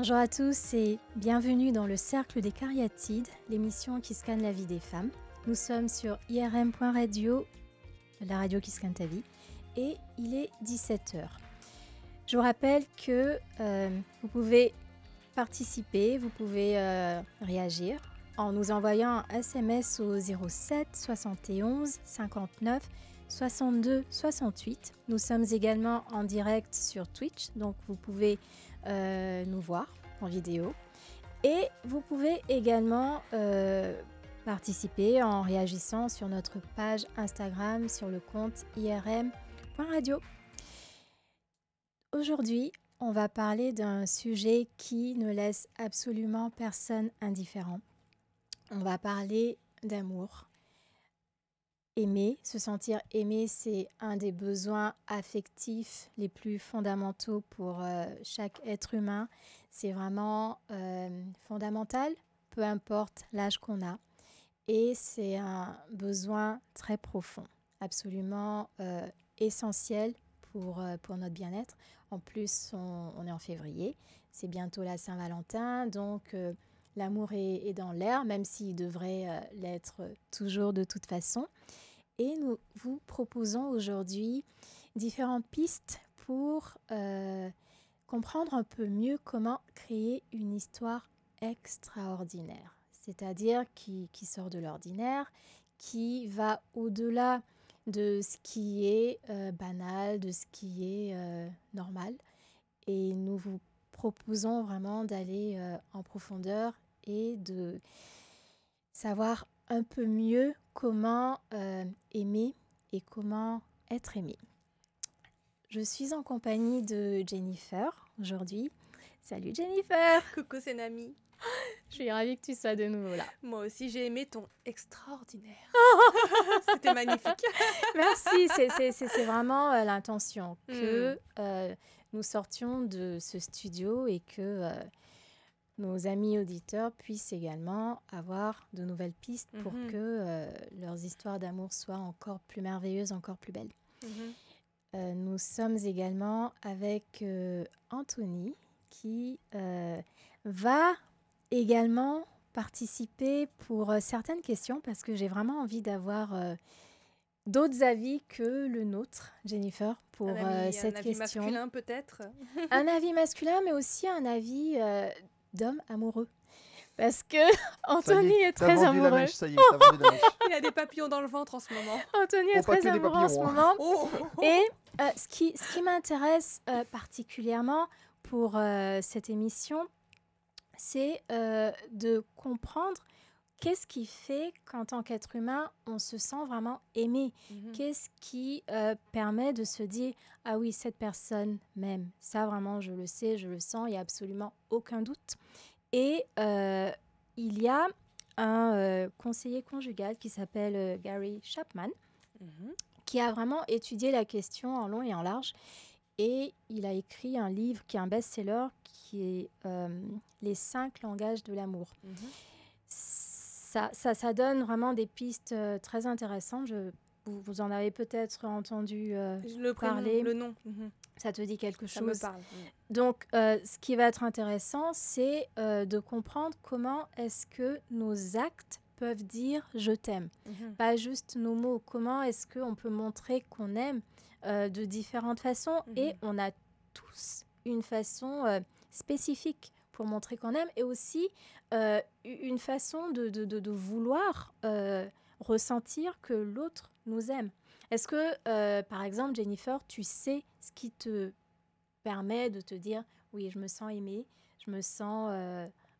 Bonjour à tous et bienvenue dans le Cercle des Cariatides, l'émission qui scanne la vie des femmes. Nous sommes sur irm.radio, la radio qui scanne ta vie, et il est 17h. Je vous rappelle que vous pouvez participer, vous pouvez réagir en nous envoyant un SMS au 07 71 59 62 68. Nous sommes également en direct sur Twitch, donc vous pouvez nous voir en vidéo. Et vous pouvez également participer en réagissant sur notre page Instagram sur le compte irm.radio. Aujourd'hui, on va parler d'un sujet qui ne laisse absolument personne indifférent. On va parler d'amour. Aimer, se sentir aimé, c'est un des besoins affectifs les plus fondamentaux pour chaque être humain. C'est vraiment fondamental, peu importe l'âge qu'on a. Et c'est un besoin très profond, absolument essentiel pour notre bien-être. En plus, on est en février, c'est bientôt la Saint-Valentin, donc l'amour est dans l'air, même s'il devrait l'être toujours de toute façon. Et nous vous proposons aujourd'hui différentes pistes pour comprendre un peu mieux comment créer une histoire extraordinaire, c'est-à-dire qui sort de l'ordinaire, qui va au-delà de ce qui est banal, de ce qui est normal. Et nous vous proposons vraiment d'aller en profondeur et de savoir un peu mieux comment aimer et comment être aimé. Je suis en compagnie de Jennifer aujourd'hui. Salut Jennifer! Coucou, c'est Nami. Je suis ravie que tu sois de nouveau là. Moi aussi, j'ai aimé ton extraordinaire. C'était magnifique. Merci, c'est vraiment l'intention que nous sortions de ce studio et que nos amis auditeurs puissent également avoir de nouvelles pistes pour que leurs histoires d'amour soient encore plus merveilleuses, encore plus belles. Nous sommes également avec Anthony qui va également participer pour certaines questions parce que j'ai vraiment envie d'avoir d'autres avis que le nôtre, Jennifer, pour cette question. Un avis masculin peut-être. Un avis masculin, mais aussi un avis d'homme amoureux. Parce que Anthony est très amoureux. La mèche, ça y est, t'as vendu la mèche. Il a des papillons dans le ventre en ce moment. Anthony est très amoureux en ce moment. Et ce qui m'intéresse particulièrement pour cette émission, c'est de comprendre qu'est-ce qui fait qu'en tant qu'être humain, on se sent vraiment aimé. Qu'est-ce qui permet de se dire « Ah oui, cette personne m'aime. Ça, vraiment, je le sais, je le sens, il n'y a absolument aucun doute. » Et il y a un conseiller conjugal qui s'appelle Gary Chapman, qui a vraiment étudié la question en long et en large. Et il a écrit un livre qui est un best-seller, qui est Les 5 langages de l'amour. Ça donne vraiment des pistes très intéressantes. Vous en avez peut-être entendu parler. Le nom. Ça te dit quelque chose? Ça me parle. Donc, ce qui va être intéressant, c'est de comprendre comment est-ce que nos actes peuvent dire « je t'aime ». Pas juste nos mots. Comment est-ce qu'on peut montrer qu'on aime de différentes façons. Et on a tous une façon spécifique pour montrer qu'on aime et aussi une façon de vouloir ressentir que l'autre nous aime. Est-ce que, par exemple, Jennifer, tu sais ce qui te permet de te dire « oui, je me sens aimée, je me sens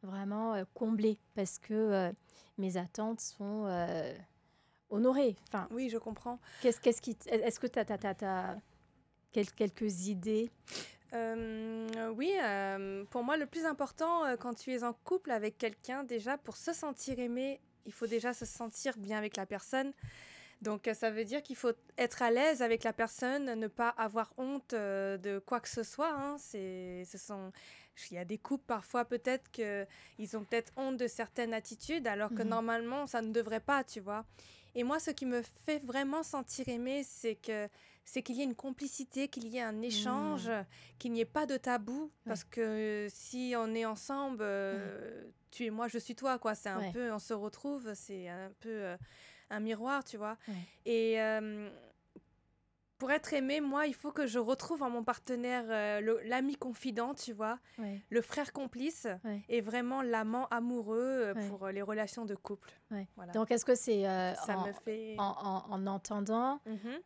vraiment comblée parce que mes attentes sont honorées ». Enfin, oui, je comprends. Est-ce que tu as quelques idées? Oui, pour moi, le plus important quand tu es en couple avec quelqu'un, déjà, pour se sentir aimé, il faut déjà se sentir bien avec la personne. Donc, ça veut dire qu'il faut être à l'aise avec la personne, ne pas avoir honte de quoi que ce soit. Il y a des couples, parfois, peut-être qu'ils ont peut-être honte de certaines attitudes, alors que normalement, ça ne devrait pas, tu vois. Et moi, ce qui me fait vraiment sentir aimée, c'est qu'il y ait une complicité, qu'il y ait un échange, qu'il n'y ait pas de tabou. Parce que si on est ensemble, tu es moi, je suis toi, quoi. C'est un peu, on se retrouve, c'est un peu un miroir, tu vois. Et pour être aimée, moi, il faut que je retrouve en mon partenaire l'ami confident, tu vois, le frère complice et vraiment l'amant amoureux pour les relations de couple. Voilà. Donc, est-ce que c'est fait... en entendant,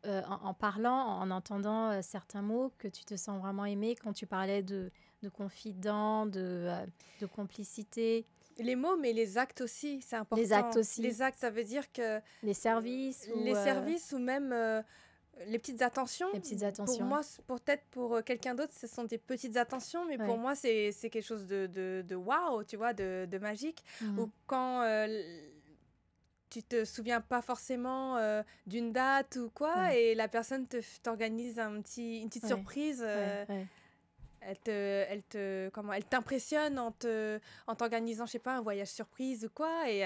en parlant, en entendant certains mots que tu te sens vraiment aimée quand tu parlais de confident, de complicité? Les mots, mais les actes aussi, c'est important. Les actes aussi. Les actes, ça veut dire que... Les services services ou même... les petites attentions. Les petites attentions. Pour moi, peut-être pour quelqu'un d'autre, ce sont des petites attentions, mais pour moi, c'est quelque chose de waouh, tu vois, de magique. Ou quand tu te souviens pas forcément d'une date ou quoi, et la personne t'organise une petite surprise. Elle t'impressionne en t'organisant, je sais pas, un voyage surprise ou quoi. Et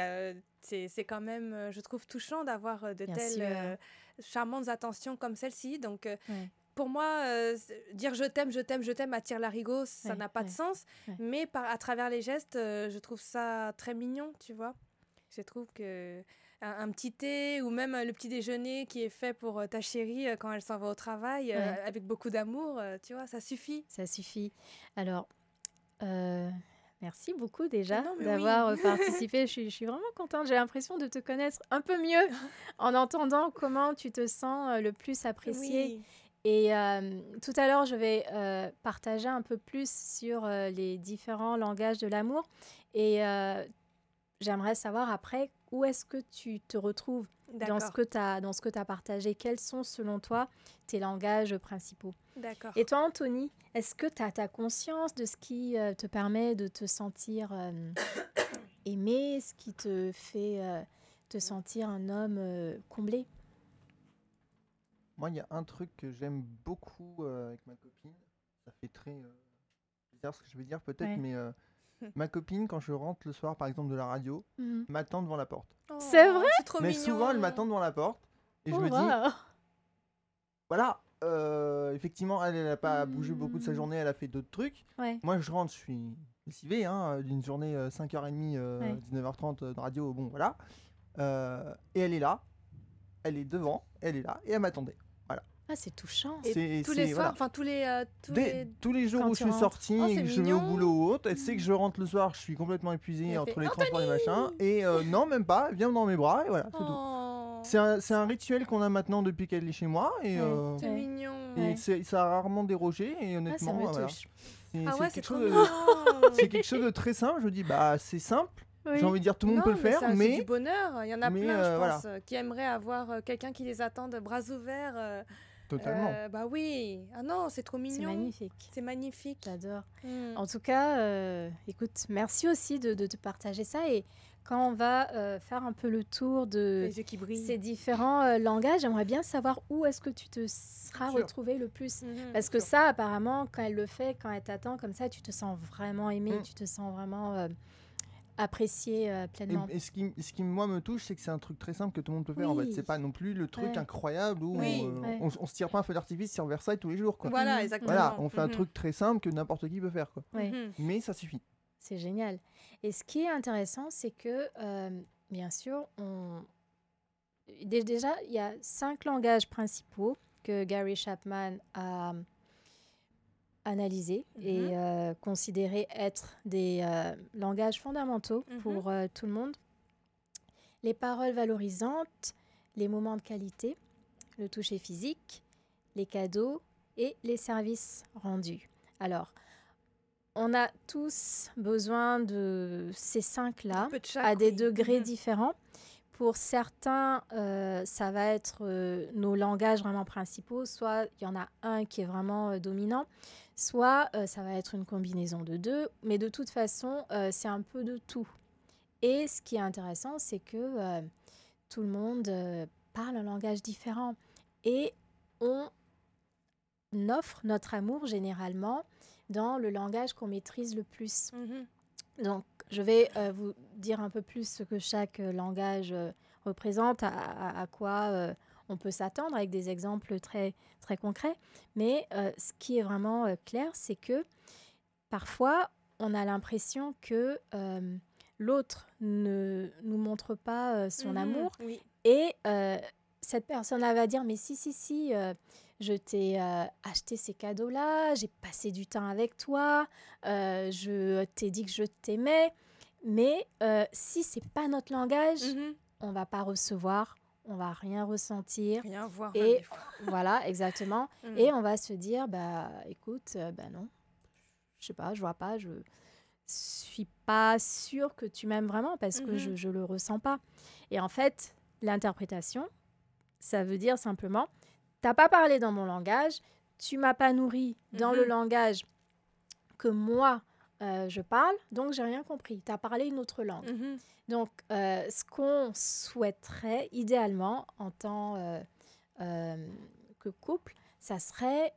c'est quand même, je trouve, touchant d'avoir de telles charmantes attentions comme celle-ci. Donc, pour moi, dire je t'aime attire l'arigot, ça n'a pas de sens. Mais à travers les gestes, je trouve ça très mignon, tu vois. Je trouve que un petit thé ou même le petit déjeuner qui est fait pour ta chérie quand elle s'en va au travail avec beaucoup d'amour, tu vois, ça suffit. Ça suffit. Alors, merci beaucoup déjà d'avoir participé. Je suis vraiment contente. J'ai l'impression de te connaître un peu mieux en entendant comment tu te sens le plus appréciée. Oui. Et tout à l'heure, je vais partager un peu plus sur les différents langages de l'amour. Et j'aimerais savoir après où est-ce que tu te retrouves dans ce que tu as partagé. Quels sont, selon toi, tes langages principaux? D'accord. Et toi, Anthony, est-ce que tu as conscience de ce qui te permet de te sentir aimé, ce qui te fait te sentir un homme comblé? Moi, il y a un truc que j'aime beaucoup avec ma copine. Ça fait très bizarre ce que je vais dire peut-être, mais... ma copine, quand je rentre le soir, par exemple, de la radio, m'attend devant la porte. Oh, c'est vrai? C'est trop mais mignon. Souvent, elle m'attend devant la porte et je me dis, voilà, effectivement, elle n'a pas bougé beaucoup de sa journée, elle a fait d'autres trucs. Moi, je rentre, je suis lessivé, d'une journée 5h30, 19h30 de radio, bon, voilà. Et elle est là, elle est devant, elle est là, et elle m'attendait. Ah, c'est touchant. Et tous les soirs, enfin tous les jours où je suis sorti et que je vais au boulot ou autre, elle sait que je rentre le soir, je suis complètement épuisé entre les transports et machin. Et non, même pas, elle vient dans mes bras et voilà, c'est tout. C'est un rituel qu'on a maintenant depuis qu'elle est chez moi. Et, c'est mignon. Et ça a rarement dérogé et honnêtement, ça me touche. C'est quelque chose de très simple. Je dis, bah c'est simple. Oui. J'ai envie de dire tout le monde peut le faire, mais c'est du bonheur. Il y en a plein, je pense, qui aimeraient avoir quelqu'un qui les attend de bras ouverts. Totalement. Bah oui. Ah non, c'est trop mignon. C'est magnifique. C'est magnifique. J'adore. En tout cas, écoute, merci aussi de te partager ça. Et quand on va faire un peu le tour de ces différents langages, j'aimerais bien savoir où est-ce que tu te seras retrouvé le plus. Parce que ça, apparemment, quand elle le fait, quand elle t'attend comme ça, tu te sens vraiment aimé, tu te sens vraiment... apprécier pleinement. Et ce qui moi me touche, c'est que c'est un truc très simple que tout le monde peut faire en fait. C'est pas non plus le truc incroyable où on se tire pas un feu d'artifice sur Versailles tous les jours quoi. Voilà, exactement. Voilà, on fait un truc très simple que n'importe qui peut faire quoi. Mais ça suffit. C'est génial. Et ce qui est intéressant, c'est que bien sûr, déjà il y a 5 langages principaux que Gary Chapman a analysés et considérés être des langages fondamentaux pour tout le monde. Les paroles valorisantes, les moments de qualité, le toucher physique, les cadeaux et les services rendus. Alors, on a tous besoin de ces 5-là à des degrés différents. Pour certains, ça va être nos langages vraiment principaux. Soit il y en a un qui est vraiment dominant, soit ça va être une combinaison de 2. Mais de toute façon, c'est un peu de tout. Et ce qui est intéressant, c'est que tout le monde parle un langage différent. Et on offre notre amour généralement dans le langage qu'on maîtrise le plus. Donc, je vais vous dire un peu plus ce que chaque langage représente, à quoi on peut s'attendre avec des exemples très, très concrets. Mais ce qui est vraiment clair, c'est que parfois, on a l'impression que l'autre ne nous montre pas son amour. Oui. Et cette personne-là va dire, mais si, je t'ai acheté ces cadeaux-là, j'ai passé du temps avec toi, je t'ai dit que je t'aimais. Mais si ce n'est pas notre langage, on ne va pas recevoir, on ne va rien ressentir. Rien voir. Et des fois. Voilà, exactement. Et on va se dire, écoute, non, je sais pas, je vois pas, je suis pas sûre que tu m'aimes vraiment parce que je le ressens pas. Et en fait, l'interprétation, ça veut dire simplement, t'as pas parlé dans mon langage, tu m'as pas nourri dans le langage que moi je parle, donc j'ai rien compris. T'as parlé une autre langue. Donc, ce qu'on souhaiterait idéalement en tant que couple, ça serait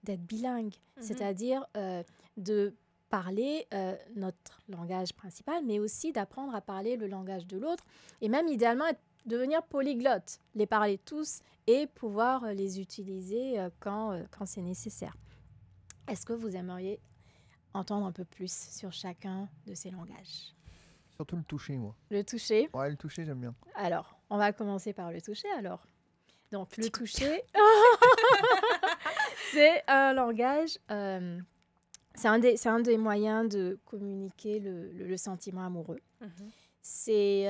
d'être bilingue, c'est-à-dire de parler notre langage principal, mais aussi d'apprendre à parler le langage de l'autre, et même idéalement devenir polyglotte, les parler tous et pouvoir les utiliser quand c'est nécessaire. Est-ce que vous aimeriez entendre un peu plus sur chacun de ces langages? Surtout le toucher, moi. Le toucher? Ouais, le toucher, j'aime bien. Alors, on va commencer par le toucher, alors. Donc, le toucher, c'est un langage... c'est un des moyens de communiquer le sentiment amoureux. C'est,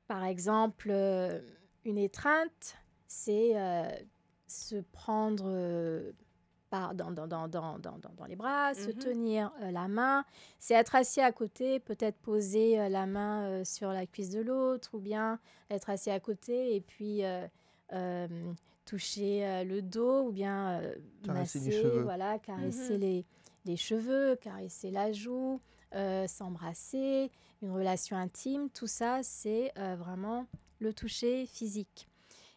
par exemple, une étreinte, c'est se prendre dans les bras, se tenir la main. C'est être assis à côté, peut-être poser la main sur la cuisse de l'autre, ou bien être assis à côté et puis toucher le dos, ou bien masser, voilà, caresser les cheveux, caresser la joue, s'embrasser, une relation intime. Tout ça, c'est vraiment le toucher physique.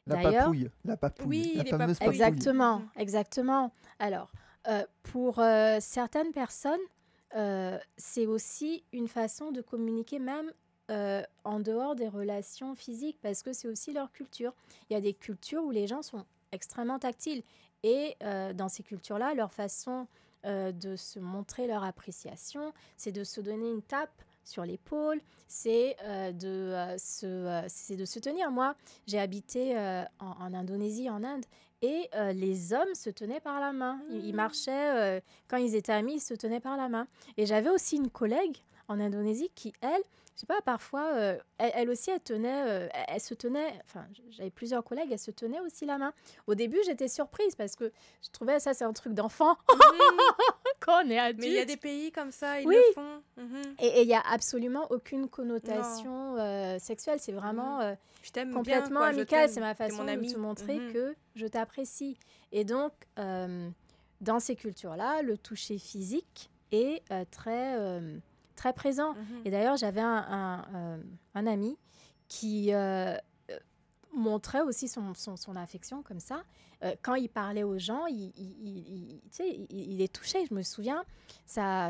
La papouille, oui, la fameuse papouille. Exactement. Alors, pour certaines personnes, c'est aussi une façon de communiquer même en dehors des relations physiques, parce que c'est aussi leur culture. Il y a des cultures où les gens sont extrêmement tactiles, et dans ces cultures-là, leur façon de se montrer leur appréciation, c'est de se donner une tape sur l'épaule, c'est de se tenir. Moi, j'ai habité en Indonésie, en Inde, et les hommes se tenaient par la main. Ils marchaient, quand ils étaient amis, ils se tenaient par la main. Et j'avais aussi une collègue en Indonésie qui, elle, je sais pas, parfois, elle aussi, elle se tenait, enfin, j'avais plusieurs collègues, elle se tenait aussi la main. Au début, j'étais surprise parce que je trouvais ça, c'est un truc d'enfant quand on est adulte. Mais il y a des pays comme ça, ils le font. Et il n'y a absolument aucune connotation sexuelle. C'est vraiment complètement amical. C'est ma façon de te montrer que je t'apprécie. Et donc, dans ces cultures-là, le toucher physique est très présent. Et d'ailleurs, j'avais un ami qui montrait aussi son affection comme ça. Quand il parlait aux gens, il les touchait. Je me souviens, sa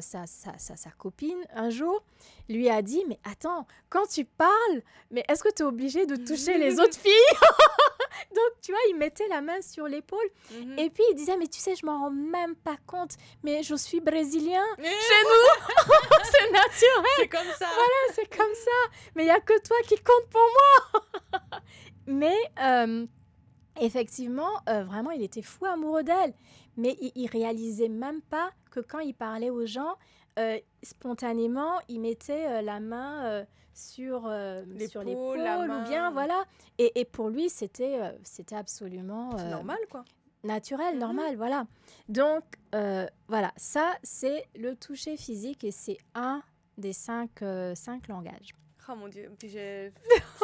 copine, un jour, lui a dit « Mais attends, quand tu parles, mais est-ce que tu es obligé de toucher les autres filles ?» Donc, tu vois, il mettait la main sur l'épaule. Et puis, il disait « Mais tu sais, je m'en rends même pas compte, mais je suis brésilien. Chez nous, c'est naturel. C'est comme ça. Voilà, c'est comme ça. Mais il n'y a que toi qui compte pour moi. » Mais effectivement, vraiment, il était fou amoureux d'elle. Mais il réalisait même pas que quand il parlait aux gens, spontanément, il mettait la main sur l'épaule, ou bien, voilà. Et pour lui, c'était absolument... normal, quoi. Naturel, normal, voilà. Donc, voilà, ça, c'est le toucher physique, et c'est un des 5 langages. Oh mon Dieu, puis je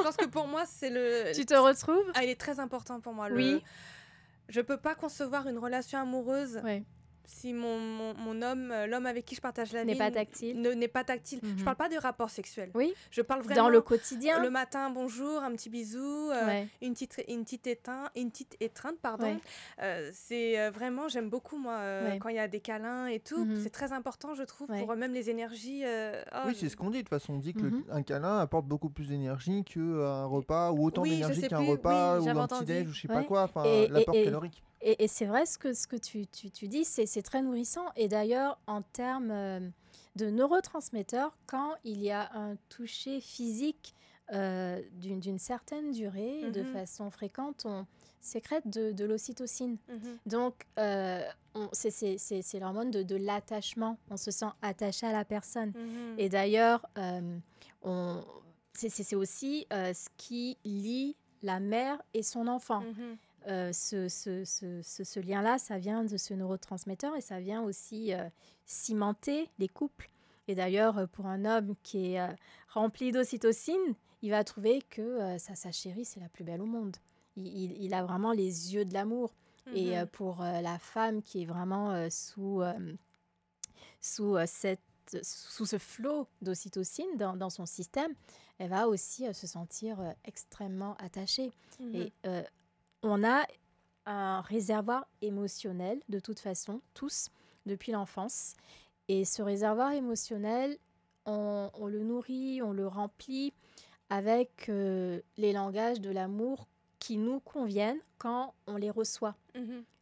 pense que pour moi, c'est le... Tu te retrouves? Ah, il est très important pour moi. Oui. Je peux pas concevoir une relation amoureuse si mon homme, l'homme avec qui je partage la vie n'est pas tactile. N'est pas tactile. Je parle pas de rapport sexuel. Oui. Je parle vraiment dans le quotidien. Le matin, bonjour, un petit bisou, une petite étreinte, pardon. C'est vraiment, j'aime beaucoup moi quand il y a des câlins et tout. C'est très important, je trouve, pour même les énergies. Oui, c'est ce qu'on dit. De toute façon, on dit qu'un câlin apporte beaucoup plus d'énergie qu'un repas, ou autant d'énergie qu'un repas, ou un petit-déj, ou je sais pas quoi. Enfin, l'apport calorique. Et c'est vrai, ce que tu dis, c'est très nourrissant. Et d'ailleurs, en termes de neurotransmetteurs, quand il y a un toucher physique d'une certaine durée, de façon fréquente, on sécrète de l'ocytocine. Donc, c'est l'hormone de l'attachement. On se sent attaché à la personne. Et d'ailleurs, c'est aussi ce qui lie la mère et son enfant. Ce lien-là, ça vient de ce neurotransmetteur et ça vient aussi cimenter les couples. Et d'ailleurs, pour un homme qui est rempli d'ocytocine, il va trouver que sa chérie, c'est la plus belle au monde. Il a vraiment les yeux de l'amour. Et pour la femme qui est vraiment sous ce flot d'ocytocine dans son système, elle va aussi se sentir extrêmement attachée. Et on a un réservoir émotionnel, de toute façon, tous, depuis l'enfance. Et ce réservoir émotionnel, on le nourrit, on le remplit avec les langages de l'amour qui nous conviennent quand on les reçoit.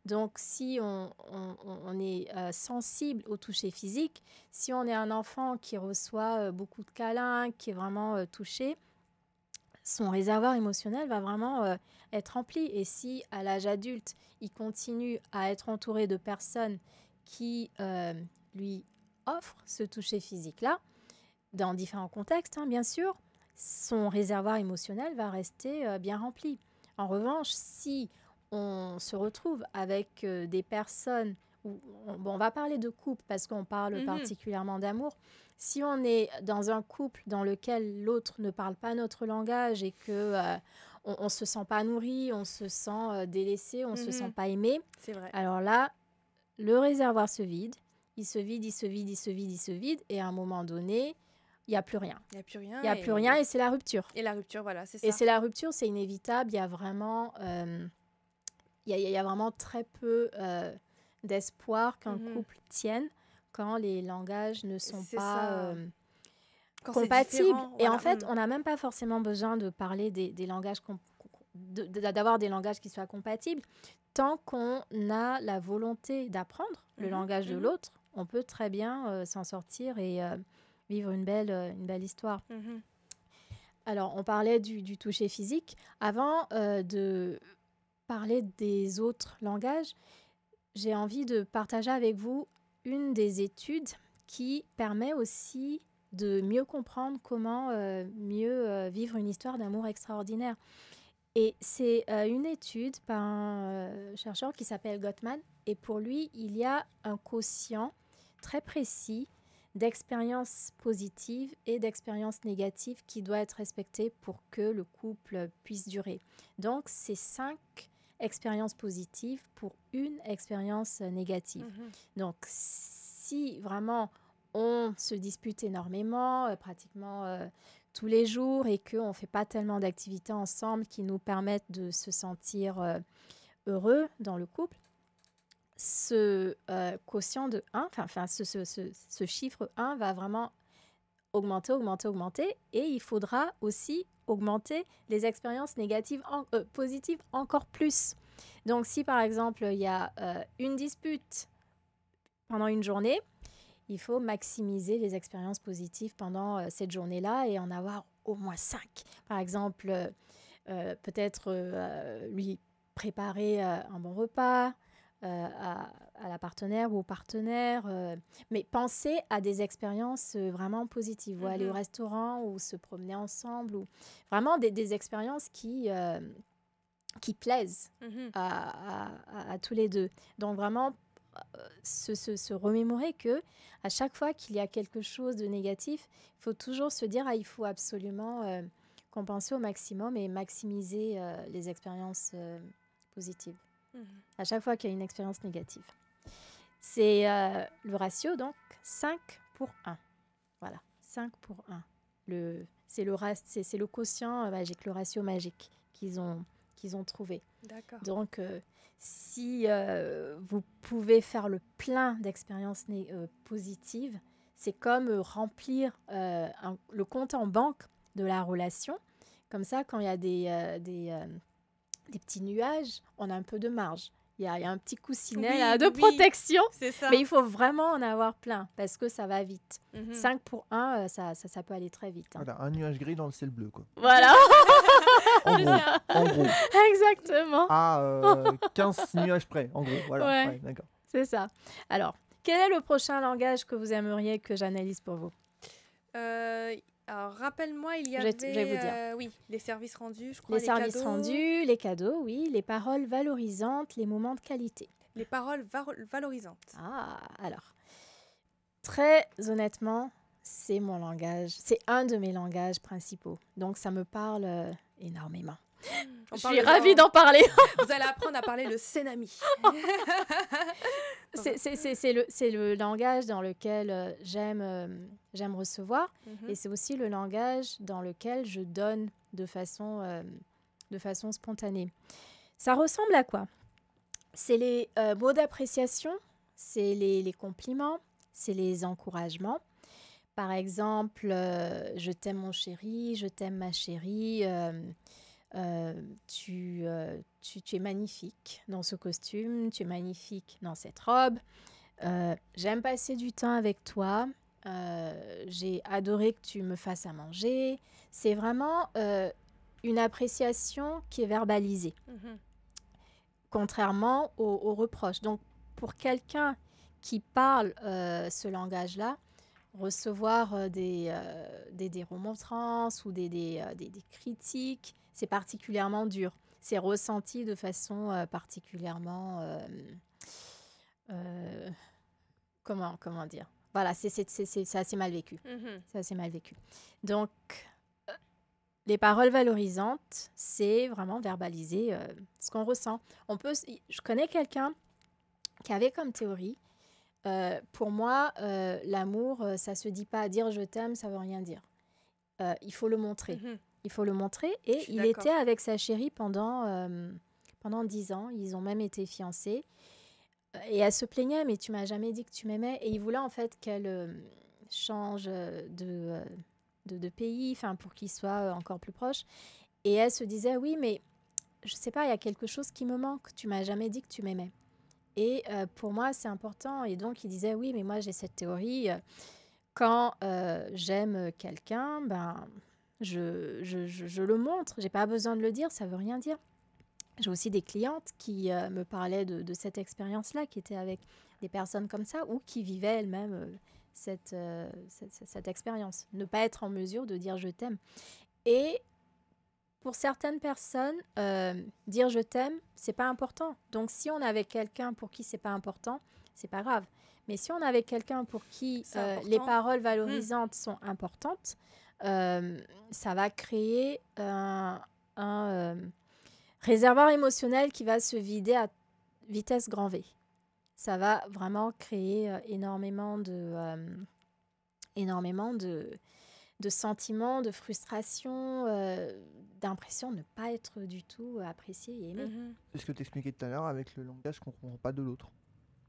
Donc, si on est sensible au toucher physique, si on est un enfant qui reçoit beaucoup de câlins, qui est vraiment touché, son réservoir émotionnel va vraiment être rempli. Et si, à l'âge adulte, il continue à être entouré de personnes qui lui offrent ce toucher physique-là, dans différents contextes, bien sûr, son réservoir émotionnel va rester bien rempli. En revanche, si on se retrouve avec des personnes, on va parler de couple parce qu'on parle particulièrement d'amour. Si on est dans un couple dans lequel l'autre ne parle pas notre langage et qu'on ne se sent pas nourri, on se sent délaissé, on ne se sent pas aimé, c'est vrai. Alors là, le réservoir se vide, il se vide, et à un moment donné, il n'y a plus rien. Il n'y a plus rien et c'est la rupture. Et la rupture, voilà, c'est ça. Et c'est la rupture, c'est inévitable. Il y a vraiment, il y a vraiment très peu d'espoir qu'un couple tienne quand les langages ne sont pas compatibles. Et en fait, on n'a même pas forcément besoin de parler des langages, d'avoir des langages qui soient compatibles. Tant qu'on a la volonté d'apprendre le langage de l'autre, on peut très bien s'en sortir et vivre une belle histoire. Alors, on parlait du toucher physique. Avant de parler des autres langages, j'ai envie de partager avec vous une des études qui permet aussi de mieux comprendre comment mieux vivre une histoire d'amour extraordinaire. Et c'est une étude par un chercheur qui s'appelle Gottman. Et pour lui, il y a un quotient très précis d'expériences positives et d'expériences négatives qui doit être respecté pour que le couple puisse durer. Donc, c'est 5 expériences positives pour une expérience négative. Donc, si vraiment on se dispute énormément, pratiquement tous les jours, et qu'on ne fait pas tellement d'activités ensemble qui nous permettent de se sentir heureux dans le couple, ce quotient de 1, ce chiffre 1 va vraiment augmenter, et il faudra aussi augmenter les expériences négatives positives encore plus. Donc, si par exemple, il y a une dispute pendant une journée, il faut maximiser les expériences positives pendant cette journée-là et en avoir au moins 5. Par exemple, peut-être lui préparer un bon repas, à la partenaire ou au partenaire, mais penser à des expériences vraiment positives, ou aller au restaurant ou se promener ensemble, ou vraiment des expériences qui plaisent à tous les deux. Donc vraiment se remémorer que à chaque fois qu'il y a quelque chose de négatif, il faut toujours se dire il faut absolument compenser au maximum et maximiser les expériences positives. À chaque fois qu'il y a une expérience négative. C'est le ratio, donc 5 pour 1. Voilà, 5 pour 1. C'est le quotient magique, le ratio magique qu'ils ont trouvé. D'accord. Donc, si vous pouvez faire le plein d'expériences positives, c'est comme remplir le compte en banque de la relation. Comme ça, quand il y a des petits nuages, on a un peu de marge. Il y a un petit coussinet de protection, c'est ça. Mais il faut vraiment en avoir plein parce que ça va vite. 5 pour 1, ça peut aller très vite. Voilà, un nuage gris dans le ciel bleu, quoi. Voilà. en gros. Exactement. À 15 nuages près, en gros. Voilà, ouais, d'accord. C'est ça. Alors, quel est le prochain langage que vous aimeriez que j'analyse pour vous? Alors, rappelle-moi, il y avait... Je vais vous dire. Oui, les services rendus, je crois, les services rendus, les cadeaux, oui, les paroles valorisantes, les moments de qualité. Les paroles valorisantes. Ah, alors, très honnêtement, c'est mon langage, c'est un de mes langages principaux. Donc, ça me parle énormément. Je suis ravie d'en parler. Vous allez apprendre à parler le senami. C'est le langage dans lequel j'aime recevoir. Et c'est aussi le langage dans lequel je donne de façon spontanée. Ça ressemble à quoi? C'est les mots d'appréciation, c'est les compliments, c'est les encouragements. Par exemple, je t'aime mon chéri, je t'aime ma chérie. Tu es magnifique dans ce costume, tu es magnifique dans cette robe. J'aime passer du temps avec toi. J'ai adoré que tu me fasses à manger. C'est vraiment une appréciation qui est verbalisée, contrairement aux reproches. Donc, pour quelqu'un qui parle ce langage-là, recevoir des remontrances ou des critiques, c'est particulièrement dur. C'est ressenti de façon particulièrement... comment dire? Voilà, c'est assez mal vécu. C'est assez mal vécu. Donc, les paroles valorisantes, c'est vraiment verbaliser ce qu'on ressent. Je connais quelqu'un qui avait comme théorie, pour moi, l'amour, ça ne se dit pas. Dire je t'aime, ça ne veut rien dire. Il faut le montrer. Il faut le montrer. Et il était avec sa chérie pendant 10 ans. Ils ont même été fiancés. Et elle se plaignait, mais tu m'as jamais dit que tu m'aimais. Et il voulait en fait qu'elle change de pays, pour qu'il soit encore plus proche. Et elle se disait, oui, mais je ne sais pas, il y a quelque chose qui me manque. Tu m'as jamais dit que tu m'aimais. Et pour moi, c'est important. Et donc, il disait, oui, mais moi, j'ai cette théorie. Quand j'aime quelqu'un, je le montre. Je n'ai pas besoin de le dire, ça ne veut rien dire. J'ai aussi des clientes qui me parlaient de cette expérience-là, qui étaient avec des personnes comme ça ou qui vivaient elles-mêmes cette expérience. Ne pas être en mesure de dire « je t'aime ». Et pour certaines personnes, dire « je t'aime », c'est pas important. Donc, si on est avec quelqu'un pour qui c'est pas important, c'est pas grave. Mais si on est avec quelqu'un pour qui les paroles valorisantes sont importantes, ça va créer un réservoir émotionnel qui va se vider à vitesse grand V. Ça va vraiment créer énormément de sentiments, de frustration, d'impression de ne pas être du tout apprécié et aimé. C'est ce que tu expliquais tout à l'heure avec le langage qu'on ne comprend pas de l'autre.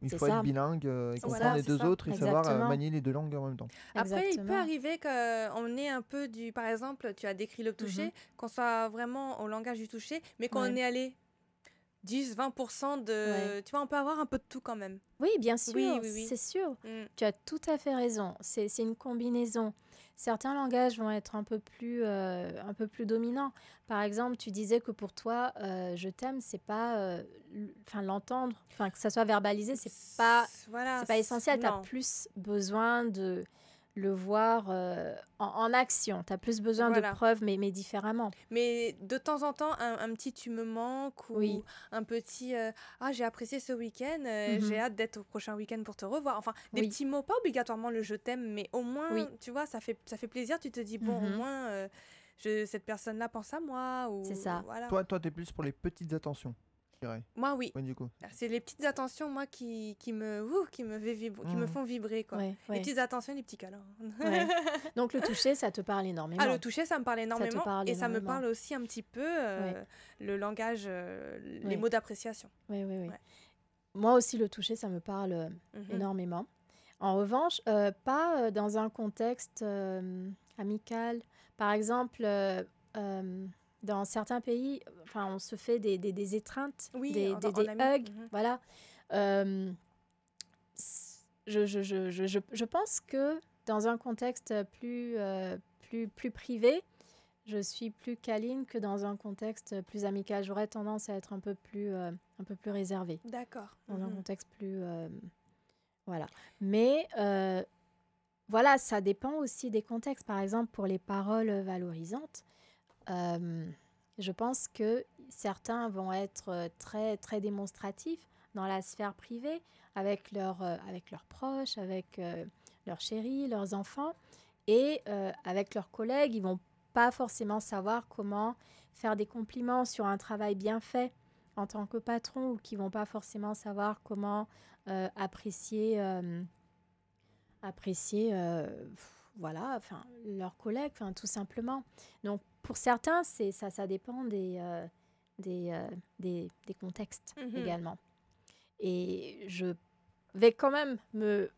Il faut être bilingue et comprendre les deux autres et savoir manier les deux langues en même temps. Après, il peut arriver qu'on ait un peu du... Par exemple, tu as décrit le toucher, qu'on soit vraiment au langage du toucher, mais qu'on est allé 10-20% de... Tu vois, on peut avoir un peu de tout quand même. Oui, bien sûr, oui. C'est sûr. Tu as tout à fait raison. C'est une combinaison. Certains langages vont être un peu plus dominants. Par exemple, tu disais que pour toi, je t'aime, c'est pas l'entendre, que ça soit verbalisé, c'est pas essentiel. Tu as plus besoin de le voir en action. Tu as plus besoin de preuves, mais différemment. Mais de temps en temps, un petit « tu me manques » ou un petit « ah, j'ai apprécié ce week-end, j'ai hâte d'être au prochain week-end pour te revoir ». Enfin, des petits mots, pas obligatoirement le « je t'aime », mais au moins, tu vois, ça fait plaisir. Tu te dis, bon, au moins, cette personne-là pense à moi. Ou, c'est ça. Voilà. Toi, t'es plus pour les petites attentions. dirais. Moi, oui. Ouais, du coup. C'est les petites attentions, moi, qui me font vibrer, quoi. Les petites attentions, les petits câlins. Donc, le toucher, ça te parle énormément. Ah, le toucher, ça me parle énormément. Ça me parle aussi un petit peu le langage, les mots d'appréciation. Oui. Moi aussi, le toucher, ça me parle énormément. En revanche, pas dans un contexte amical. Par exemple, dans certains pays, on se fait des étreintes, des hugs. Voilà. Je pense que dans un contexte plus privé, je suis plus câline que dans un contexte plus amical. J'aurais tendance à être un peu plus réservée. D'accord. Dans un contexte plus... voilà. Mais voilà, ça dépend aussi des contextes. Par exemple, pour les paroles valorisantes, je pense que certains vont être très, très démonstratifs dans la sphère privée avec leurs proches, avec leurs chéris, leurs enfants. Et avec leurs collègues, ils vont pas forcément savoir comment faire des compliments sur un travail bien fait en tant que patron, ou qui vont pas forcément savoir comment apprécier voilà, leurs collègues, tout simplement. Donc pour certains, ça dépend des contextes également. Et je vais quand même me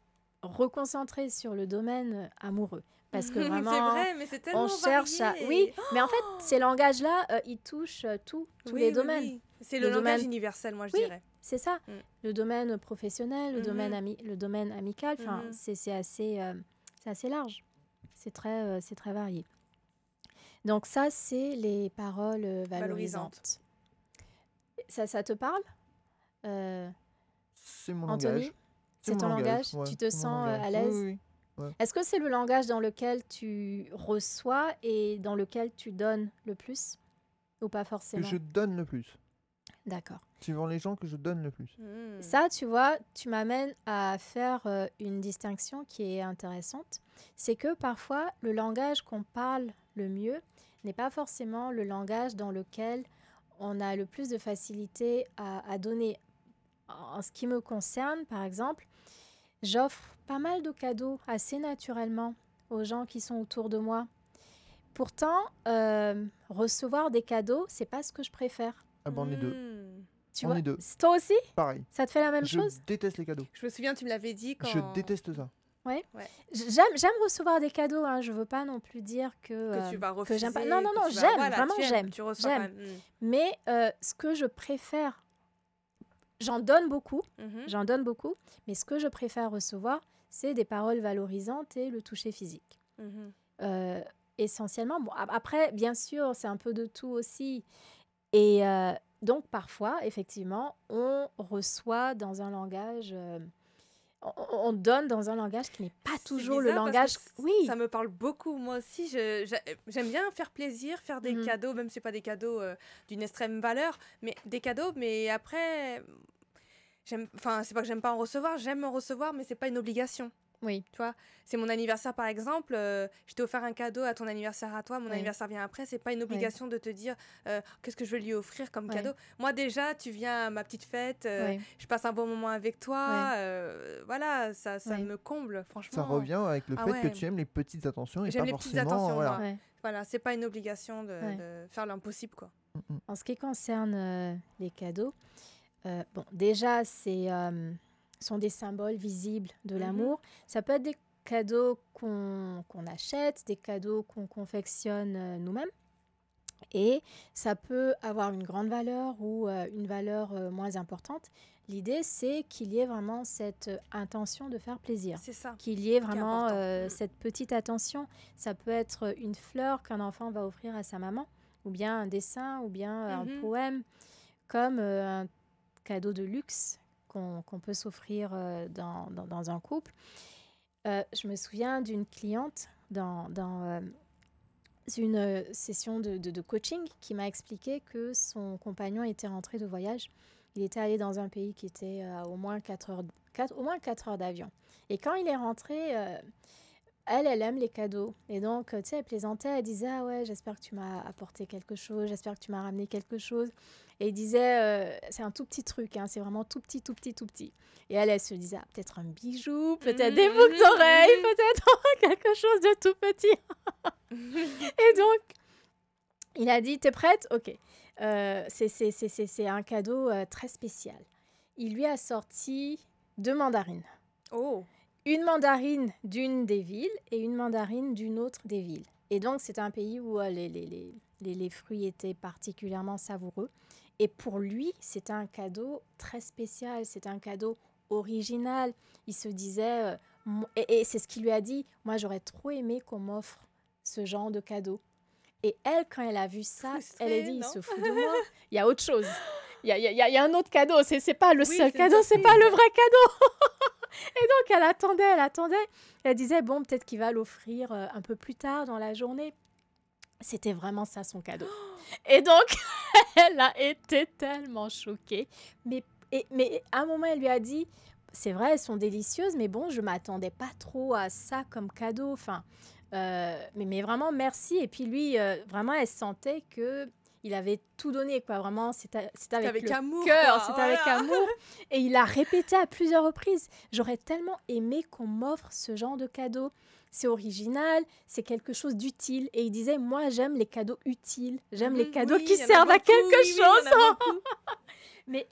reconcentrer sur le domaine amoureux. Parce que vraiment, c'est vrai, mais c'est tellement on cherche Oui, mais en fait, ces langages-là, ils touchent tous les domaines. Oui. C'est le langage universel, moi, je dirais. C'est ça. Le domaine professionnel, le domaine amical, c'est assez large. C'est très varié. Donc ça, c'est les paroles valorisantes. Ça te parle C'est mon Anthony, langage. C'est ton langage. Ouais, tu te sens à l'aise? Oui. Ouais. Est-ce que c'est le langage dans lequel tu reçois et dans lequel tu donnes le plus? Ou pas forcément? Que je donne le plus. D'accord. Suivant les gens, que je donne le plus. Ça, tu vois, tu m'amènes à faire une distinction qui est intéressante. C'est que parfois, le langage qu'on parle le mieux n'est pas forcément le langage dans lequel on a le plus de facilité à donner. En ce qui me concerne, par exemple, j'offre pas mal de cadeaux assez naturellement aux gens qui sont autour de moi. Pourtant, recevoir des cadeaux, c'est pas ce que je préfère. Ah ben, on est deux. On est deux. Toi aussi? Pareil. Ça te fait la même chose? Je déteste les cadeaux. Je me souviens, tu me l'avais dit quand... Je déteste ça. Ouais. J'aime recevoir des cadeaux. Je veux pas non plus dire que tu vas refuser. Que j'aime pas. Non, j'aime. Voilà, vraiment, j'aime. Tu reçois j'aime. Mais ce que je préfère, j'en donne beaucoup. Mais ce que je préfère recevoir, c'est des paroles valorisantes et le toucher physique. Essentiellement. Bon, après, bien sûr, c'est un peu de tout aussi. Et donc, parfois, effectivement, on reçoit dans un langage... on donne dans un langage qui n'est pas toujours le langage... Oui. Ça me parle beaucoup. Moi aussi, j'aime bien faire plaisir, faire des cadeaux, même si ce n'est pas des cadeaux d'une extrême valeur, mais des cadeaux, mais après... c'est pas que j'aime pas en recevoir, j'aime en recevoir, mais c'est pas une obligation. Oui. Tu vois, c'est mon anniversaire par exemple, je t'ai offert un cadeau à ton anniversaire à toi, mon anniversaire vient après, c'est pas une obligation de te dire qu'est-ce que je vais lui offrir comme cadeau. Moi déjà, tu viens à ma petite fête, je passe un bon moment avec toi, voilà, ça me comble franchement. Ça revient avec le fait que tu aimes les petites attentions et j'aime pas les forcément... petites attentions, voilà. Voilà, c'est pas une obligation de faire l'impossible quoi. En ce qui concerne les cadeaux, bon, déjà c'est... sont des symboles visibles de l'amour. Ça peut être des cadeaux qu'on achète, des cadeaux qu'on confectionne nous-mêmes. Et ça peut avoir une grande valeur ou une valeur moins importante. L'idée, c'est qu'il y ait vraiment cette intention de faire plaisir. C'est ça. Qu'il y ait vraiment cette petite attention. Ça peut être une fleur qu'un enfant va offrir à sa maman, ou bien un dessin, ou bien un poème, comme un cadeau de luxe qu'on peut s'offrir dans un couple. Je me souviens d'une cliente dans une session de coaching qui m'a expliqué que son compagnon était rentré de voyage. Il était allé dans un pays qui était au moins 4 heures d'avion. Et quand il est rentré, elle aime les cadeaux. Et donc, tu sais, elle plaisantait, elle disait, ah ouais, j'espère que tu m'as apporté quelque chose, j'espère que tu m'as ramené quelque chose. Et il disait, c'est un tout petit truc, hein, c'est vraiment tout petit, tout petit, tout petit. Et elle se disait, ah, peut-être un bijou, peut-être des boucles d'oreilles, peut-être quelque chose de tout petit. Et donc, il a dit, t'es prête? Ok. C'est un cadeau très spécial. Il lui a sorti 2 mandarines. Oh! Une mandarine d'une des villes et une mandarine d'une autre des villes. Et donc, c'est un pays où les fruits étaient particulièrement savoureux. Et pour lui, c'était un cadeau très spécial, c'était un cadeau original. Il se disait, et c'est ce qu'il lui a dit, moi j'aurais trop aimé qu'on m'offre ce genre de cadeau. Et elle, quand elle a vu ça, Frustrée, elle a dit, il non? se fout de moi. Il y a autre chose. Il y a un autre cadeau. C'est pas le seul c'est une cadeau, c'est surprise. pas le vrai cadeau. Et donc, elle attendait. Elle disait, bon, peut-être qu'il va l'offrir un peu plus tard dans la journée. C'était vraiment ça, son cadeau. Et donc, elle a été tellement choquée. Mais à un moment, elle lui a dit, c'est vrai, elles sont délicieuses, mais bon, je ne m'attendais pas trop à ça comme cadeau. Enfin, mais vraiment, merci. Et puis lui, vraiment, elle sentait qu'il avait tout donné, quoi. Vraiment, c'était avec le amour, cœur, quoi. c'était avec amour. Et il a répété à plusieurs reprises. J'aurais tellement aimé qu'on m'offre ce genre de cadeau. C'est original, c'est quelque chose d'utile. Et il disait, moi, j'aime les cadeaux utiles. J'aime les cadeaux qui servent à quelque chose. Mais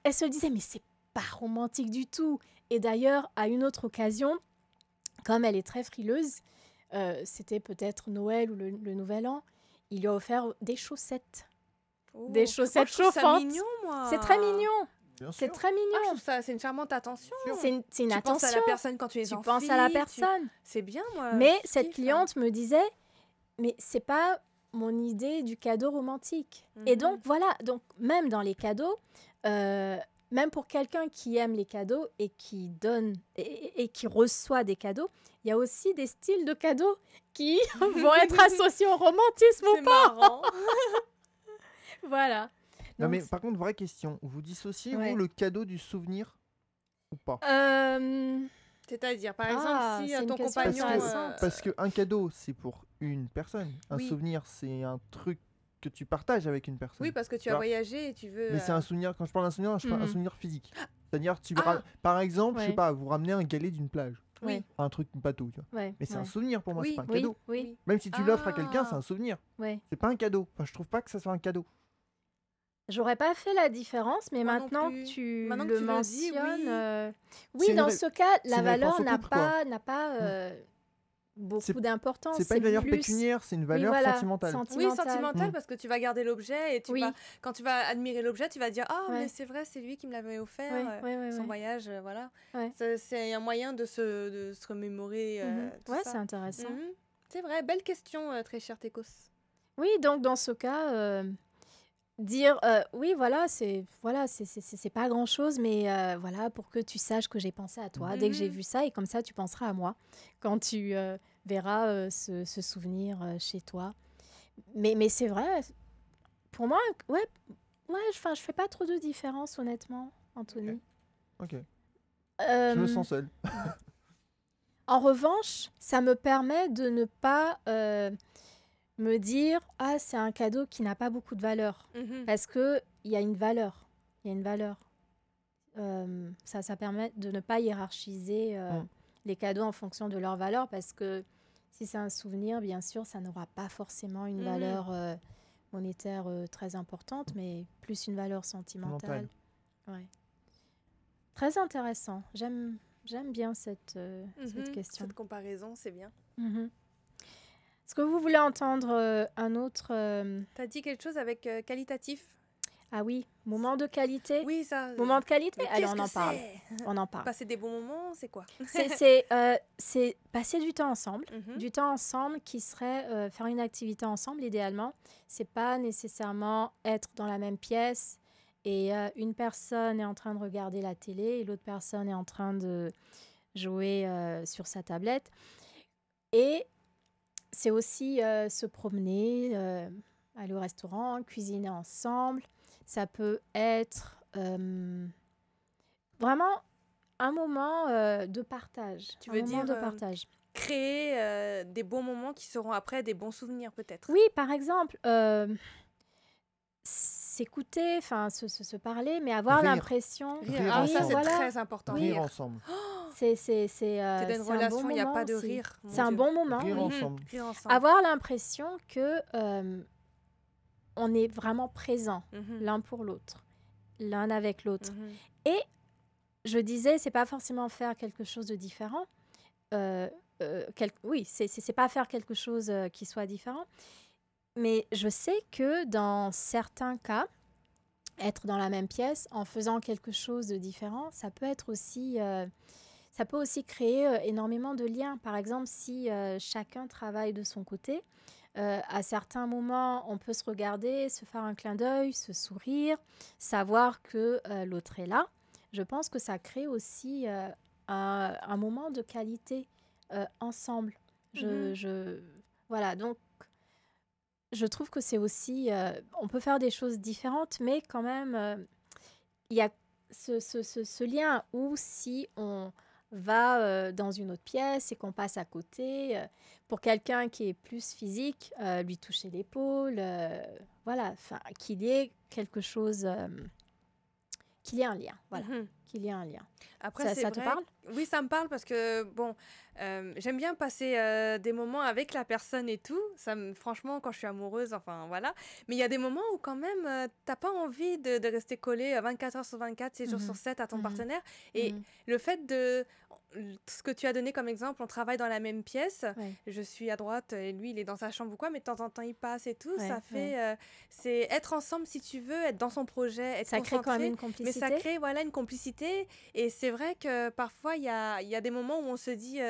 elle se disait, mais c'est pas romantique du tout. Et d'ailleurs, à une autre occasion, comme elle est très frileuse, c'était peut-être Noël ou le Nouvel An, il lui a offert des chaussettes. Des chaussettes chauffantes. C'est mignon, moi. C'est très mignon. C'est très mignon. Je trouve ça, c'est une charmante attention. C'est une tu attention. penses à la personne quand tu es en Tu penses à la personne. C'est bien, moi. Mais cette cliente me disait, mais c'est pas mon idée du cadeau romantique. Et donc, voilà. Donc, même dans les cadeaux, même pour quelqu'un qui aime les cadeaux et qui donne et qui reçoit des cadeaux, il y a aussi des styles de cadeaux qui vont être associés au romantisme ou pas. C'est marrant. Voilà. Non, mais par contre, vraie question. Vous dissociez, vous, le cadeau du souvenir ou pas? C'est-à-dire, par exemple, si ton compagnon... Parce qu'un cadeau, c'est pour une personne. Un souvenir, c'est un truc que tu partages avec une personne. Oui, parce que tu as voyagé et tu veux... Mais c'est un souvenir, quand je parle d'un souvenir, je parle d'un souvenir physique. C'est-à-dire, par exemple, je sais pas, vous ramenez un galet d'une plage. Oui. Un truc bateau, tu vois. Mais c'est un souvenir pour moi, c'est pas un cadeau. Oui. Même si tu l'offres à quelqu'un, c'est un souvenir. C'est pas un cadeau. Enfin, je trouve pas que ça soit un cadeau. J'aurais pas fait la différence, mais maintenant que tu le mentionnes, oui, dans ce cas, la valeur n'a pas beaucoup d'importance. C'est pas une valeur pécuniaire, c'est une valeur sentimentale. Oui, sentimentale, parce que tu vas garder l'objet et quand tu vas admirer l'objet, tu vas dire mais c'est vrai, c'est lui qui me l'avait offert, son voyage, voilà. C'est un moyen de se remémorer. Ouais, c'est intéressant. C'est vrai, belle question, très chère Técos. Oui, donc dans ce cas, dire oui, voilà, c'est pas grand chose, mais voilà, pour que tu saches que j'ai pensé à toi dès que j'ai vu ça, et comme ça tu penseras à moi quand tu verras ce souvenir chez toi. Mais c'est vrai, pour moi, je fais pas trop de différence, honnêtement, Anthony. Ok. Je me sens seule. En revanche, ça me permet de ne pas me dire « Ah, c'est un cadeau qui n'a pas beaucoup de valeur. » Parce qu'il y a une valeur. Ça permet de ne pas hiérarchiser les cadeaux en fonction de leur valeur, parce que si c'est un souvenir, bien sûr, ça n'aura pas forcément une valeur monétaire très importante, mais plus une valeur sentimentale. Ouais. Très intéressant. J'aime bien cette question. Cette comparaison, c'est bien. Est-ce que vous voulez entendre un autre... Tu as dit quelque chose avec qualitatif. Ah oui, moment de qualité. Oui, ça. Moment de qualité. Alors on en parle. Passer des bons moments, c'est quoi? C'est passer du temps ensemble. Du temps ensemble qui serait faire une activité ensemble, idéalement. C'est pas nécessairement être dans la même pièce et une personne est en train de regarder la télé et l'autre personne est en train de jouer sur sa tablette. Et c'est aussi se promener, aller au restaurant, cuisiner ensemble. Ça peut être vraiment un moment de partage. Tu veux dire de partage. créer des bons moments qui seront après des bons souvenirs peut-être. Oui, par exemple, s'écouter, enfin se parler, mais avoir l'impression... Rire, ça c'est très important. Rire ensemble. C'est dans une relation, il n'y a pas de rire. C'est un bon moment. Rire ensemble. Avoir l'impression que on est vraiment présent l'un pour l'autre, l'un avec l'autre. Et je disais, c'est pas forcément faire quelque chose de différent. Oui, c'est pas faire quelque chose qui soit différent. Mais je sais que dans certains cas, être dans la même pièce en faisant quelque chose de différent, ça peut être aussi... ça peut aussi créer énormément de liens. Par exemple, si chacun travaille de son côté, à certains moments, on peut se regarder, se faire un clin d'œil, se sourire, savoir que l'autre est là. Je pense que ça crée aussi un moment de qualité ensemble. Voilà, donc je trouve que c'est aussi... on peut faire des choses différentes, mais quand même, il y a ce lien où si on va dans une autre pièce et qu'on passe à côté, pour quelqu'un qui est plus physique, lui toucher l'épaule, voilà, qu'il y ait quelque chose, qu'il y ait un lien, voilà, qu'il y ait un lien. Après, ça te parle ? Oui, ça me parle parce que, bon, j'aime bien passer des moments avec la personne et tout. Franchement, quand je suis amoureuse, enfin, voilà. Mais il y a des moments où, quand même, t'as pas envie de rester collé 24 heures sur 24, 7 jours sur 7 à ton partenaire. Et le fait de... Ce que tu as donné comme exemple, on travaille dans la même pièce. Je suis à droite et lui, il est dans sa chambre ou quoi, mais de temps en temps, il passe et tout. Ça fait... c'est être ensemble, si tu veux, être dans son projet, être concentré. Ça crée quand même une complicité. Mais ça crée, voilà, une complicité. Et c'est vrai que parfois, il y a des moments où on se dit,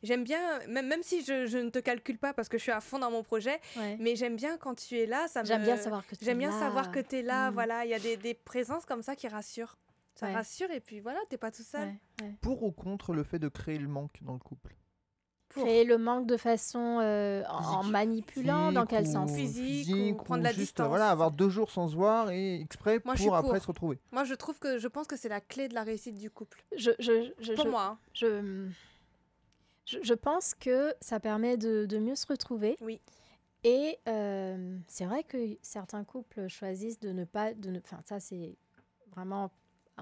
j'aime bien, même si je ne te calcule pas parce que je suis à fond dans mon projet, mais j'aime bien quand tu es là. J'aime bien savoir que tu es là. J'aime bien savoir que tu es là. Voilà, il y a des présences comme ça qui rassurent. Ça rassure et puis voilà, t'es pas tout seul. Pour ou contre le fait de créer le manque dans le couple ? Créer le manque de façon en manipulant, physique, dans quel sens ? Physique ou prendre la distance. Voilà, avoir 2 jours sans se voir et exprès pour après se retrouver. Moi, je pense que c'est la clé de la réussite du couple. Pour moi. Je pense que ça permet de mieux se retrouver. Oui. Et c'est vrai que certains couples choisissent de ne pas... Enfin, ça, c'est vraiment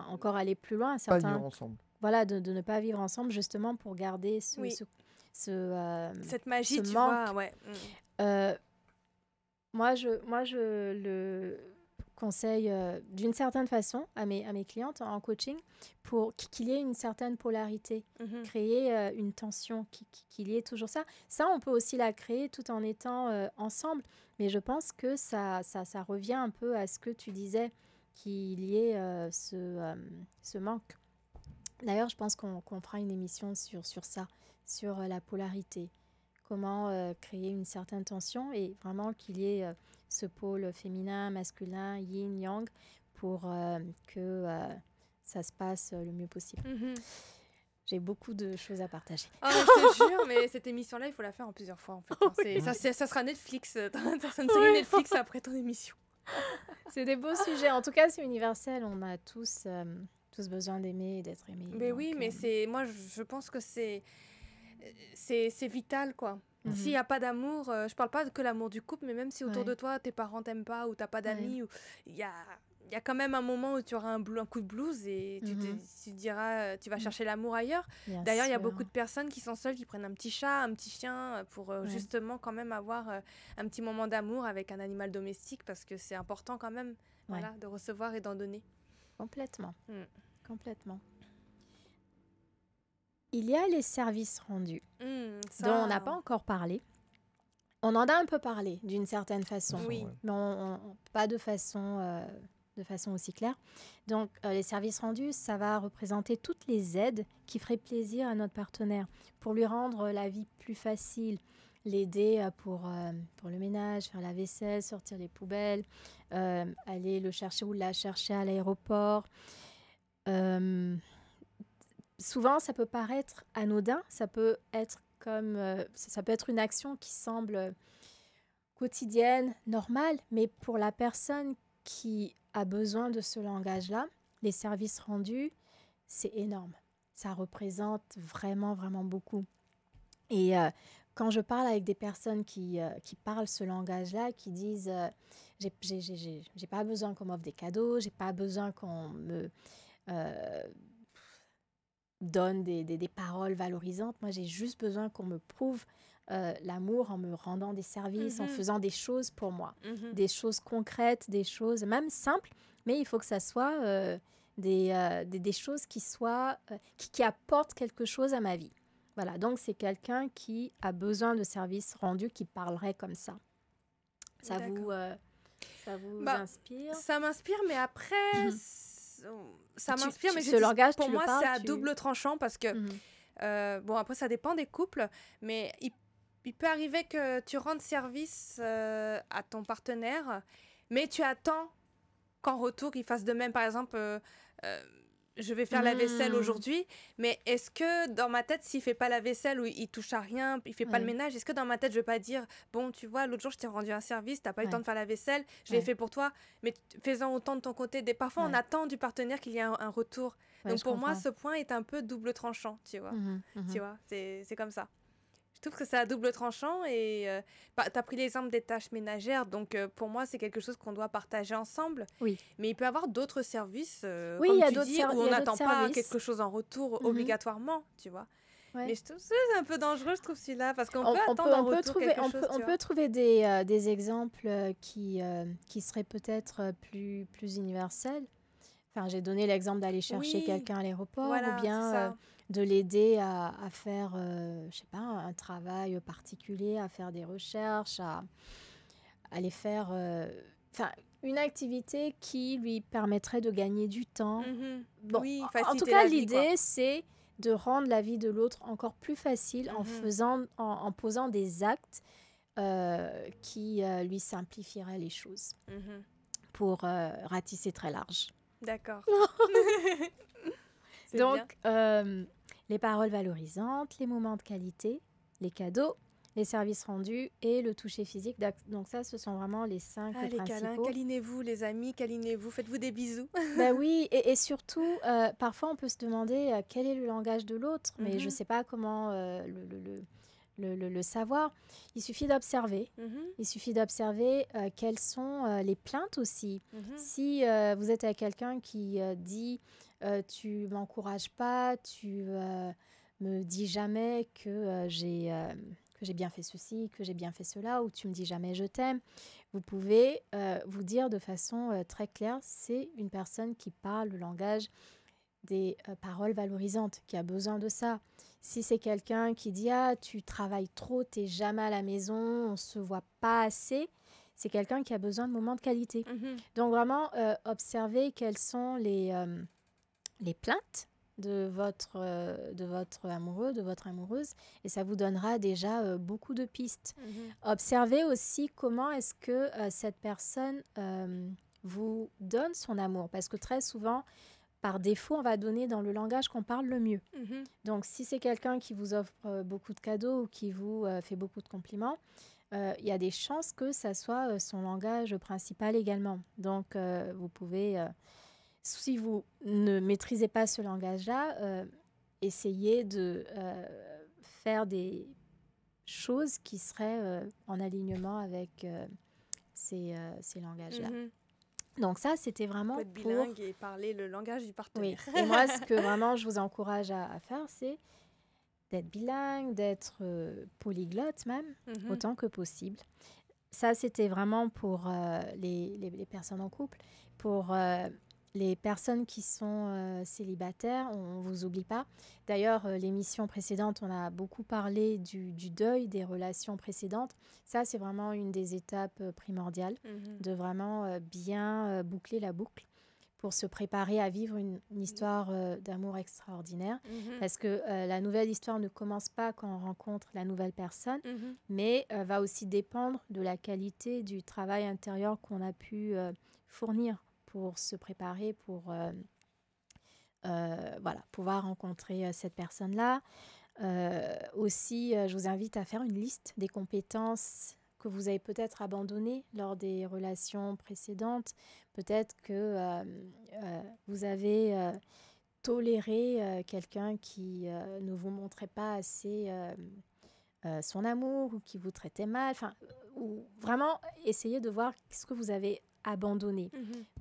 encore aller plus loin. Pas vivre ensemble. Voilà, de ne pas vivre ensemble, justement, pour garder cette magie, ce tu manque. vois, ouais. Moi, je le conseille d'une certaine façon à mes clientes en coaching pour qu'il y ait une certaine polarité, créer une tension, qu'il y ait toujours ça. Ça, on peut aussi la créer tout en étant ensemble, mais je pense que ça revient un peu à ce que tu disais, qu'il y ait ce manque. D'ailleurs, je pense qu'on fera une émission sur ça, sur la polarité. Comment créer une certaine tension et vraiment qu'il y ait ce pôle féminin, masculin, yin, yang, pour que ça se passe le mieux possible. J'ai beaucoup de choses à partager. Oh, je te jure, mais cette émission-là, il faut la faire en plusieurs fois. En fait. Ça sera Netflix. Ça une série Netflix après ton émission. C'est des beaux sujets. En tout cas, c'est universel. On a tous besoin d'aimer et d'être aimés. Mais donc, oui, mais moi, je pense que c'est vital, quoi. S'il n'y a pas d'amour, je parle pas que l'amour du couple, mais même si autour de toi, tes parents t'aiment pas ou t'as pas d'amis, il y a quand même un moment où tu auras un coup de blues et tu diras, tu vas chercher l'amour ailleurs. D'ailleurs, il y a beaucoup de personnes qui sont seules, qui prennent un petit chat, un petit chien pour justement quand même avoir un petit moment d'amour avec un animal domestique parce que c'est important quand même voilà, de recevoir et d'en donner. Complètement. Complètement. Il y a les services rendus, dont on n'a pas encore parlé. On en a un peu parlé, d'une certaine façon, mais pas de façon aussi claire. Donc, les services rendus, ça va représenter toutes les aides qui feraient plaisir à notre partenaire pour lui rendre la vie plus facile, l'aider pour le ménage, faire la vaisselle, sortir les poubelles, aller le chercher ou la chercher à l'aéroport. Souvent, ça peut paraître anodin, ça peut être une action qui semble quotidienne, normale, mais pour la personne qui a besoin de ce langage-là, les services rendus, c'est énorme. Ça représente vraiment, vraiment beaucoup. Et quand je parle avec des personnes qui parlent ce langage-là, qui disent j'ai pas besoin qu'on m'offre des cadeaux, j'ai pas besoin qu'on me donne des paroles valorisantes. Moi, j'ai juste besoin qu'on me prouve l'amour en me rendant des services, en faisant des choses pour moi. Des choses concrètes, des choses même simples, mais il faut que ça soit des choses qui soient qui apportent quelque chose à ma vie. Voilà, donc c'est quelqu'un qui a besoin de services rendus, qui parlerait comme ça. Ça vous inspire? Ça m'inspire, mais après... ça m'inspire, mais ce langage, pour moi, c'est à double tranchant parce que, bon, après, ça dépend des couples, mais il peut arriver que tu rendes service à ton partenaire, mais tu attends qu'en retour, il fasse de même. Par exemple, je vais faire la vaisselle aujourd'hui, mais est-ce que dans ma tête, s'il fait pas la vaisselle ou il touche à rien, il fait pas le ménage, est-ce que dans ma tête, je vais pas dire, bon, tu vois, l'autre jour, je t'ai rendu un service, t'as pas eu le temps de faire la vaisselle, je l'ai fait pour toi, mais fais-en autant de ton côté. Parfois, on attend du partenaire qu'il y ait un retour. Donc, pour moi, ce point est un peu double tranchant, tu vois. Tu vois, c'est comme ça. Je trouve que c'est à double tranchant et tu as pris l'exemple des tâches ménagères, donc pour moi, c'est quelque chose qu'on doit partager ensemble. Oui. Mais il peut y avoir d'autres services, oui, comme tu dis, où on n'attend pas quelque chose en retour obligatoirement, tu vois. Ouais. Mais je trouve ça un peu dangereux, je trouve, celui-là, parce qu'on peut attendre en retour quelque chose. On peut trouver des exemples qui seraient peut-être plus universels. Enfin, j'ai donné l'exemple d'aller chercher quelqu'un à l'aéroport, ou bien de l'aider à faire, je sais pas, un travail particulier, à faire des recherches, à aller faire une activité qui lui permettrait de gagner du temps. Bon, oui, en tout cas, l'idée, c'est de rendre la vie de l'autre encore plus facile en posant des actes qui lui simplifieraient les choses pour ratisser très large. D'accord. Donc, les paroles valorisantes, les moments de qualité, les cadeaux, les services rendus et le toucher physique. Donc ça, ce sont vraiment les 5 principaux. Les câlins, câlinez-vous les amis, câlinez-vous, faites-vous des bisous. Ben oui, et surtout, parfois on peut se demander quel est le langage de l'autre, mais je ne sais pas comment le savoir. Il suffit d'observer. Il suffit d'observer quelles sont les plaintes aussi. Si vous êtes avec quelqu'un qui dit tu m'encourages pas, tu me dis jamais que j'ai bien fait ceci, que j'ai bien fait cela, ou tu me dis jamais je t'aime, vous pouvez vous dire de façon très claire, c'est une personne qui parle le langage des paroles valorisantes, qui a besoin de ça. Si c'est quelqu'un qui dit « Ah, tu travailles trop, t'es jamais à la maison, on se voit pas assez », c'est quelqu'un qui a besoin de moments de qualité. Donc vraiment, observez quelles sont les plaintes de votre amoureux, de votre amoureuse, et ça vous donnera déjà beaucoup de pistes. Observez aussi comment est-ce que cette personne vous donne son amour, parce que très souvent, par défaut, on va donner dans le langage qu'on parle le mieux. Donc, si c'est quelqu'un qui vous offre beaucoup de cadeaux ou qui vous fait beaucoup de compliments, il y a des chances que ça soit son langage principal également. Donc, vous pouvez, si vous ne maîtrisez pas ce langage-là, essayer de faire des choses qui seraient en alignement avec ces langages-là. Donc ça, c'était vraiment être bilingue et parler le langage du partenaire. Oui. Et moi, ce que vraiment je vous encourage à faire, c'est d'être bilingue, d'être polyglotte même, autant que possible. Ça, c'était vraiment pour les personnes en couple. Pour les personnes qui sont célibataires, on ne vous oublie pas. D'ailleurs, l'émission précédente, on a beaucoup parlé du deuil des relations précédentes. Ça, c'est vraiment une des étapes primordiales, de vraiment bien boucler la boucle pour se préparer à vivre une histoire d'amour extraordinaire. Parce que la nouvelle histoire ne commence pas quand on rencontre la nouvelle personne, mais va aussi dépendre de la qualité du travail intérieur qu'on a pu fournir pour se préparer pour pouvoir rencontrer cette personne-là. Aussi, je vous invite à faire une liste des compétences que vous avez peut-être abandonnées lors des relations précédentes. Peut-être que vous avez toléré quelqu'un qui ne vous montrait pas assez son amour ou qui vous traitait mal. Ou vraiment essayer de voir ce que vous avez abandonné.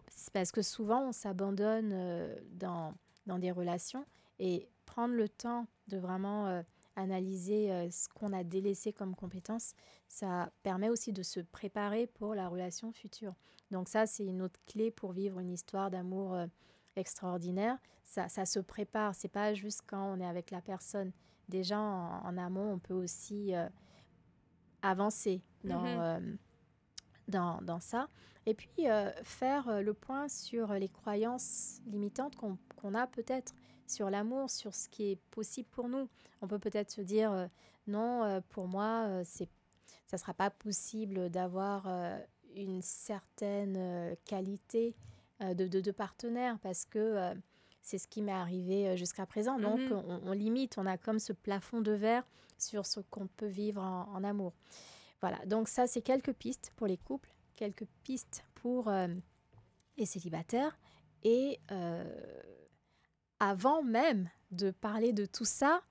C'est parce que souvent, on s'abandonne dans des relations et prendre le temps de vraiment analyser ce qu'on a délaissé comme compétences, ça permet aussi de se préparer pour la relation future. Donc ça, c'est une autre clé pour vivre une histoire d'amour extraordinaire. Ça se prépare, c'est pas juste quand on est avec la personne. Déjà, en amont, on peut aussi avancer dans ça. Et puis, faire le point sur les croyances limitantes qu'on a peut-être sur l'amour, sur ce qui est possible pour nous. On peut peut-être se dire, non, pour moi, ça ne sera pas possible d'avoir une certaine qualité de partenaire parce que c'est ce qui m'est arrivé jusqu'à présent. Donc, on limite, on a comme ce plafond de verre sur ce qu'on peut vivre en amour. Voilà, donc ça, c'est quelques pistes pour les couples, quelques pistes pour les célibataires. Et avant même de parler de tout ça,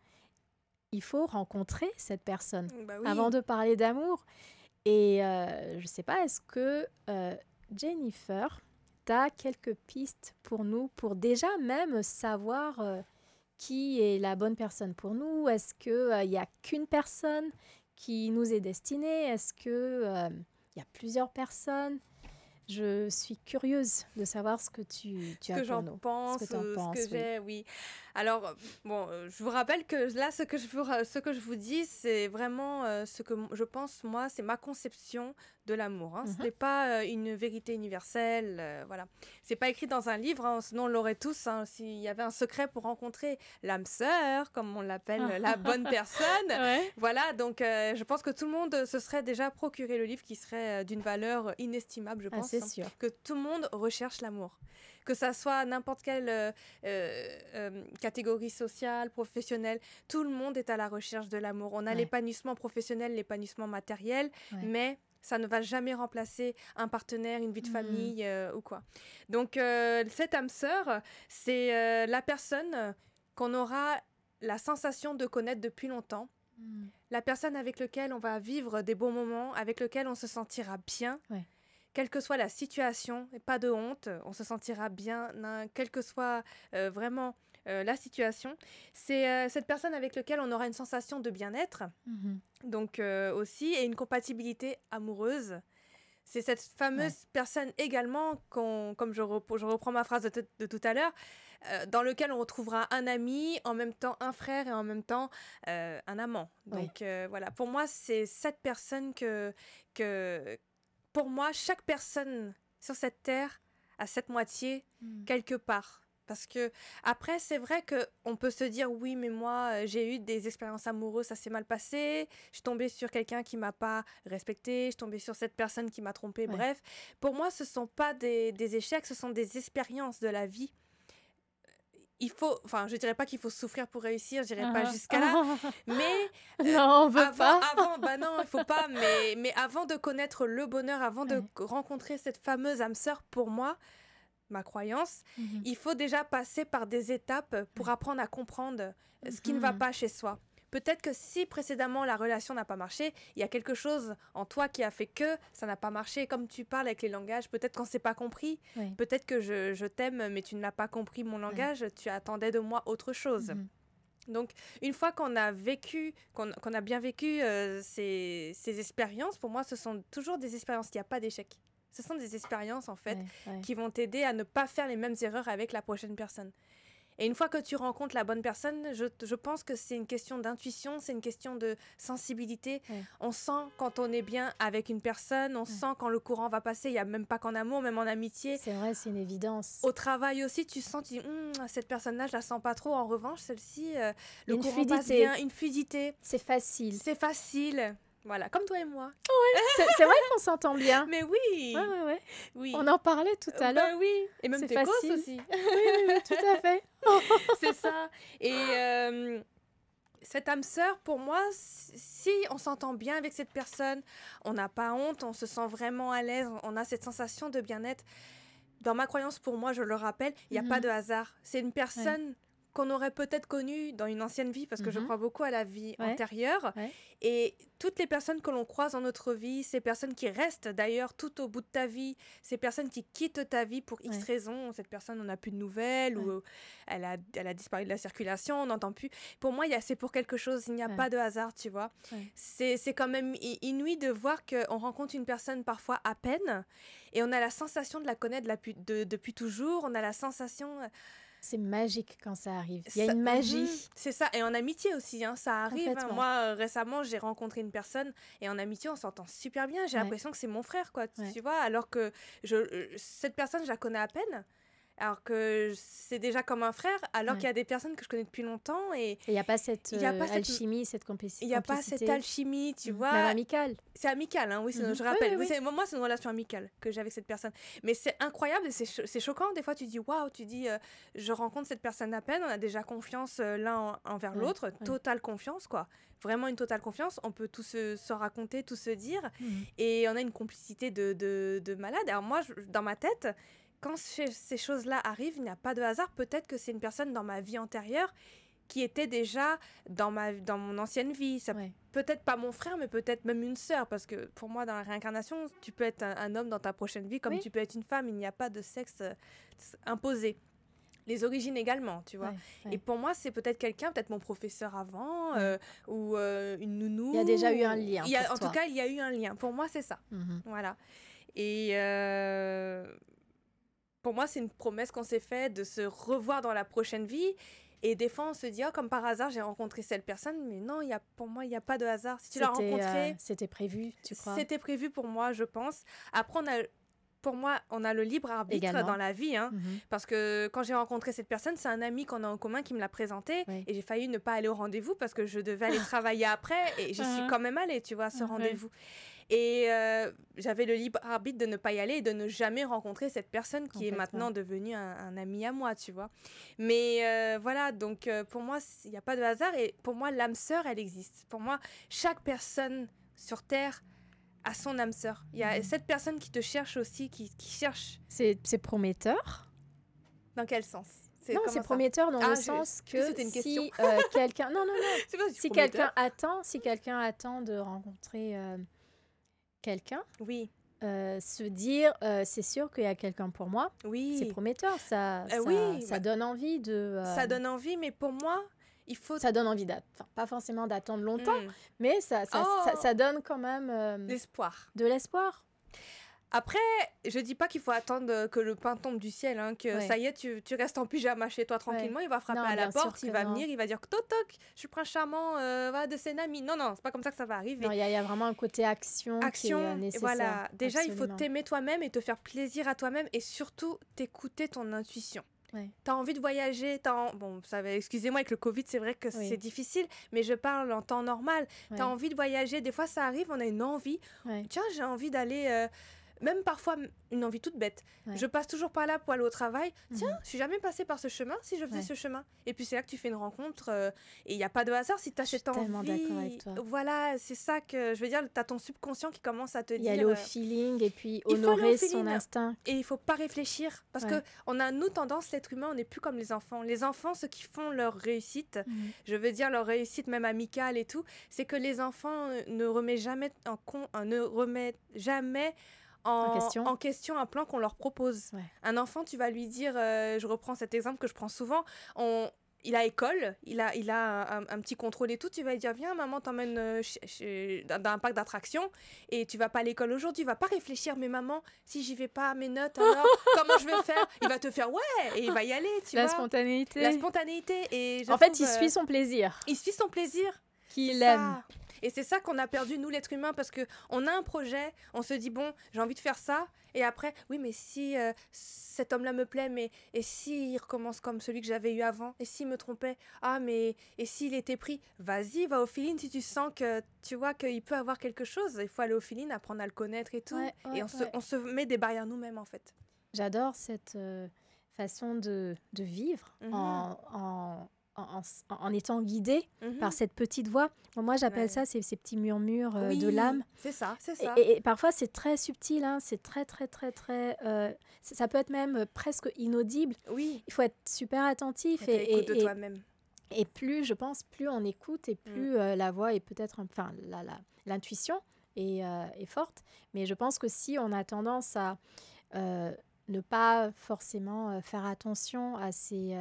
il faut rencontrer cette personne avant de parler d'amour. Et je ne sais pas, est-ce que Jennifer, tu as quelques pistes pour nous, pour déjà même savoir qui est la bonne personne pour nous? Est-ce qu'il n'y a qu'une personne qui nous est destinée? Est-ce qu'il y a plusieurs personnes? Je suis curieuse de savoir ce que tu as pour nous. Ce que j'en pense, ce que j'ai, oui. Alors, bon, je vous rappelle que là, ce que je vous dis, c'est vraiment ce que je pense, moi, c'est ma conception de l'amour. Ce n'est pas une vérité universelle, voilà. C'est pas écrit dans un livre, sinon on l'aurait tous. S'il y avait un secret pour rencontrer l'âme sœur, comme on l'appelle, la bonne personne. Voilà, donc je pense que tout le monde se serait déjà procuré le livre qui serait d'une valeur inestimable, je pense. C'est sûr. Que tout le monde recherche l'amour. Que ça soit n'importe quelle catégorie sociale, professionnelle, tout le monde est à la recherche de l'amour. On a l'épanouissement professionnel, l'épanouissement matériel, mais ça ne va jamais remplacer un partenaire, une vie de famille ou quoi. Donc, cette âme sœur, c'est la personne qu'on aura la sensation de connaître depuis longtemps, la personne avec laquelle on va vivre des bons moments, avec laquelle on se sentira bien. Quelle que soit la situation, et pas de honte, on se sentira bien, quelle que soit vraiment la situation. C'est cette personne avec laquelle on aura une sensation de bien-être, donc aussi, et une compatibilité amoureuse. C'est cette fameuse personne également, comme je reprends ma phrase de tout à l'heure, dans lequel on retrouvera un ami, en même temps un frère et en même temps un amant. Donc voilà, pour moi, c'est cette personne pour moi, chaque personne sur cette terre a cette moitié quelque part. Parce que après, c'est vrai qu'on peut se dire, oui, mais moi, j'ai eu des expériences amoureuses, ça s'est mal passé, je suis tombée sur quelqu'un qui ne m'a pas respectée, je suis tombée sur cette personne qui m'a trompée, bref. Pour moi, ce ne sont pas des échecs, ce sont des expériences de la vie. Je dirais pas qu'il faut souffrir pour réussir, je dirais pas jusqu'à là, mais non, on veut pas. Non, il faut pas, mais avant de connaître le bonheur, avant de rencontrer cette fameuse âme sœur, pour moi, ma croyance, il faut déjà passer par des étapes pour apprendre à comprendre ce qui ne va pas chez soi. Peut-être que si précédemment la relation n'a pas marché, il y a quelque chose en toi qui a fait que ça n'a pas marché. Comme tu parles avec les langages, peut-être qu'on ne s'est pas compris. Peut-être que je t'aime, mais tu ne l'as pas compris mon langage. Tu attendais de moi autre chose. Donc, une fois qu'on a bien vécu ces expériences, pour moi, ce sont toujours des expériences. Il n'y a pas d'échec. Ce sont des expériences, en fait, qui vont t'aider à ne pas faire les mêmes erreurs avec la prochaine personne. Et une fois que tu rencontres la bonne personne, je pense que c'est une question d'intuition, c'est une question de sensibilité. On sent quand on est bien avec une personne, on sent quand le courant va passer. Il n'y a même pas qu'en amour, même en amitié. C'est vrai, c'est une évidence. Au travail aussi, tu sens, tu dis, cette personne-là, je la sens pas trop. En revanche, celle-ci, le courant passe bien, une fluidité. C'est facile. C'est facile. Voilà, comme toi et moi. C'est vrai qu'on s'entend bien. Mais oui. Oui. On en parlait tout à l'heure. Oui. Et même tes causes aussi. oui, tout à fait. C'est ça. Et cette âme sœur, pour moi, si on s'entend bien avec cette personne, on n'a pas honte, on se sent vraiment à l'aise, on a cette sensation de bien-être. Dans ma croyance, pour moi, je le rappelle, il n'y a pas de hasard. C'est une personne qu'on aurait peut-être connues dans une ancienne vie, parce que je crois beaucoup à la vie antérieure. Et toutes les personnes que l'on croise dans notre vie, ces personnes qui restent d'ailleurs tout au bout de ta vie, ces personnes qui quittent ta vie pour X raisons, cette personne n'en a plus de nouvelles, ou elle a disparu de la circulation, on n'entend plus. Pour moi, c'est pour quelque chose, il n'y a pas de hasard, tu vois. C'est quand même inouï de voir qu'on rencontre une personne parfois à peine, et on a la sensation de la connaître depuis toujours, on a la sensation... C'est magique quand ça arrive. Il y a une magie. C'est ça. Et en amitié aussi, hein, ça arrive. Hein. Moi, récemment, j'ai rencontré une personne et en amitié, on s'entend super bien. J'ai l'impression que c'est mon frère, quoi. Tu vois, alors que cette personne, je la connais à peine. Alors que c'est déjà comme un frère, alors qu'il y a des personnes que je connais depuis longtemps. Et il n'y a pas cette alchimie, cette complicité. Il n'y a pas cette alchimie, tu vois. Même amicale. C'est amical, hein, oui, je rappelle. Oui. Moi, c'est une relation amicale que j'ai avec cette personne. Mais c'est incroyable et c'est choquant. Des fois, tu dis, waouh, je rencontre cette personne à peine, on a déjà confiance l'un envers l'autre, totale confiance, quoi. Vraiment une totale confiance. On peut tout se raconter, tout se dire. Et on a une complicité de malade. Alors moi, dans ma tête... Quand ces choses-là arrivent, il n'y a pas de hasard. Peut-être que c'est une personne dans ma vie antérieure qui était déjà dans mon ancienne vie. Peut-être pas mon frère, mais peut-être même une sœur. Parce que pour moi, dans la réincarnation, tu peux être un homme dans ta prochaine vie comme tu peux être une femme. Il n'y a pas de sexe imposé. Les origines également, tu vois. Et pour moi, c'est peut-être quelqu'un, peut-être mon professeur avant, ou une nounou. Il y a déjà eu un lien En tout cas, il y a eu un lien. Pour moi, c'est ça. Voilà. Et... pour moi, c'est une promesse qu'on s'est faite de se revoir dans la prochaine vie. Et des fois, on se dit, oh, comme par hasard, j'ai rencontré cette personne. Mais non, pour moi, il n'y a pas de hasard. Si tu l'as rencontré... C'était prévu, tu crois? C'était prévu pour moi, je pense. Après, pour moi, on a le libre arbitre dans la vie. Hein, parce que quand j'ai rencontré cette personne, c'est un ami qu'on a en commun qui me l'a présenté. Et j'ai failli ne pas aller au rendez-vous parce que je devais aller travailler après. Et j'y suis quand même allée, tu vois, à ce rendez-vous. Et j'avais le libre arbitre de ne pas y aller et de ne jamais rencontrer cette personne qui est maintenant devenue un ami à moi, tu vois. Mais voilà, donc pour moi, il n'y a pas de hasard. Et pour moi, l'âme sœur, elle existe. Pour moi, chaque personne sur Terre a son âme sœur. Il y a cette personne qui te cherche aussi, qui cherche. C'est prometteur. Dans quel sens? Non, c'est prometteur dans le sens que si quelqu'un... Non. Si quelqu'un attend de rencontrer... quelqu'un, se dire c'est sûr qu'il y a quelqu'un pour moi, c'est prometteur, ça donne envie de... Ça donne envie, mais pour moi, il faut... Ça donne envie pas forcément d'attendre longtemps, mais ça donne quand même... l'espoir. De l'espoir. Après, je dis pas qu'il faut attendre que le pain tombe du ciel, hein, que ça y est, tu restes en pyjama chez toi tranquillement, il va frapper à la porte, il va venir, il va dire toc toc, je suis prince charmant de ses amis. Non, c'est pas comme ça que ça va arriver. Non, il y a vraiment un côté action qui est nécessaire. Voilà, déjà il faut t'aimer toi-même et te faire plaisir à toi-même et surtout t'écouter ton intuition. T'as envie de voyager, bon, excusez-moi, avec le Covid, c'est vrai que c'est difficile, mais je parle en temps normal. T'as envie de voyager, des fois ça arrive, on a une envie. Tiens, j'ai envie d'aller... Même parfois, une envie toute bête. Je passe toujours par là pour aller au travail. Tiens, je suis jamais passée par ce chemin si je faisais ce chemin. Et puis c'est là que tu fais une rencontre et il n'y a pas de hasard si tu as cette envie. Je suis tellement d'accord avec toi. Voilà, c'est ça que je veux dire. Tu as ton subconscient qui commence à te dire... Y aller au feeling et puis honorer son instinct. Et il ne faut pas réfléchir. Parce que on a, nous, tendance, l'être humain, on n'est plus comme les enfants. Les enfants, ceux qui font leur réussite, je veux dire leur réussite même amicale et tout, c'est que les enfants ne remettent jamais en question un plan qu'on leur propose. Un enfant, tu vas lui dire, je reprends cet exemple que je prends souvent, il a école, il a un petit contrôle et tout, tu vas lui dire, viens, maman t'emmène dans un parc d'attractions et tu vas pas à l'école aujourd'hui, il va pas réfléchir, mais maman, si j'y vais pas, mes notes, alors, comment je vais faire? Il va te faire, ouais, et il va y aller, tu vois. La spontanéité. Et en fait, il suit son plaisir. Il suit son plaisir. Qu'il aime. Et c'est ça qu'on a perdu, nous, l'être humain, parce qu'on a un projet, on se dit, bon, j'ai envie de faire ça, et après, oui, mais si cet homme-là me plaît, mais et s'il recommence comme celui que j'avais eu avant, et s'il me trompait, mais et s'il était pris, vas-y, va au feeling si tu sens que, tu vois, qu'il peut avoir quelque chose. Il faut aller au feeling, apprendre à le connaître et tout, et on se met des barrières nous-mêmes, en fait. J'adore cette façon de vivre en en étant guidé par cette petite voix. Moi, j'appelle ça ces petits murmures de l'âme. C'est ça, c'est ça. Et parfois, c'est très subtil, hein, c'est très, très, très, très... ça peut être même presque inaudible. Oui. Il faut être super attentif. Écoute de toi-même. Et plus, je pense, plus on écoute et plus la voix est peut-être... Enfin, l'intuition est forte. Mais je pense que si on a tendance à ne pas forcément faire attention à ces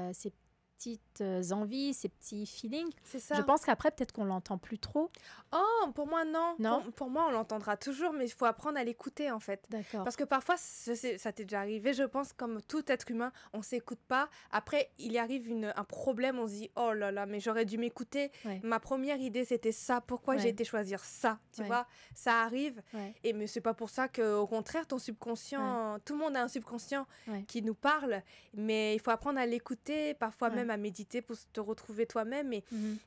petites envies, ces petits feelings. C'est ça. Je pense qu'après, peut-être qu'on l'entend plus trop. Oh, pour moi, non. Non. Pour moi, on l'entendra toujours, mais il faut apprendre à l'écouter, en fait. D'accord. Parce que parfois, ça t'est déjà arrivé, je pense, comme tout être humain, on ne s'écoute pas. Après, il y arrive un problème, on se dit, oh là là, mais j'aurais dû m'écouter. Ouais. Ma première idée, c'était ça. Pourquoi j'ai été choisir ça? Tu vois, ça arrive. Ouais. Mais ce n'est pas pour ça qu'au contraire, ton subconscient, tout le monde a un subconscient qui nous parle, mais il faut apprendre à l'écouter, parfois même à méditer pour te retrouver toi-même et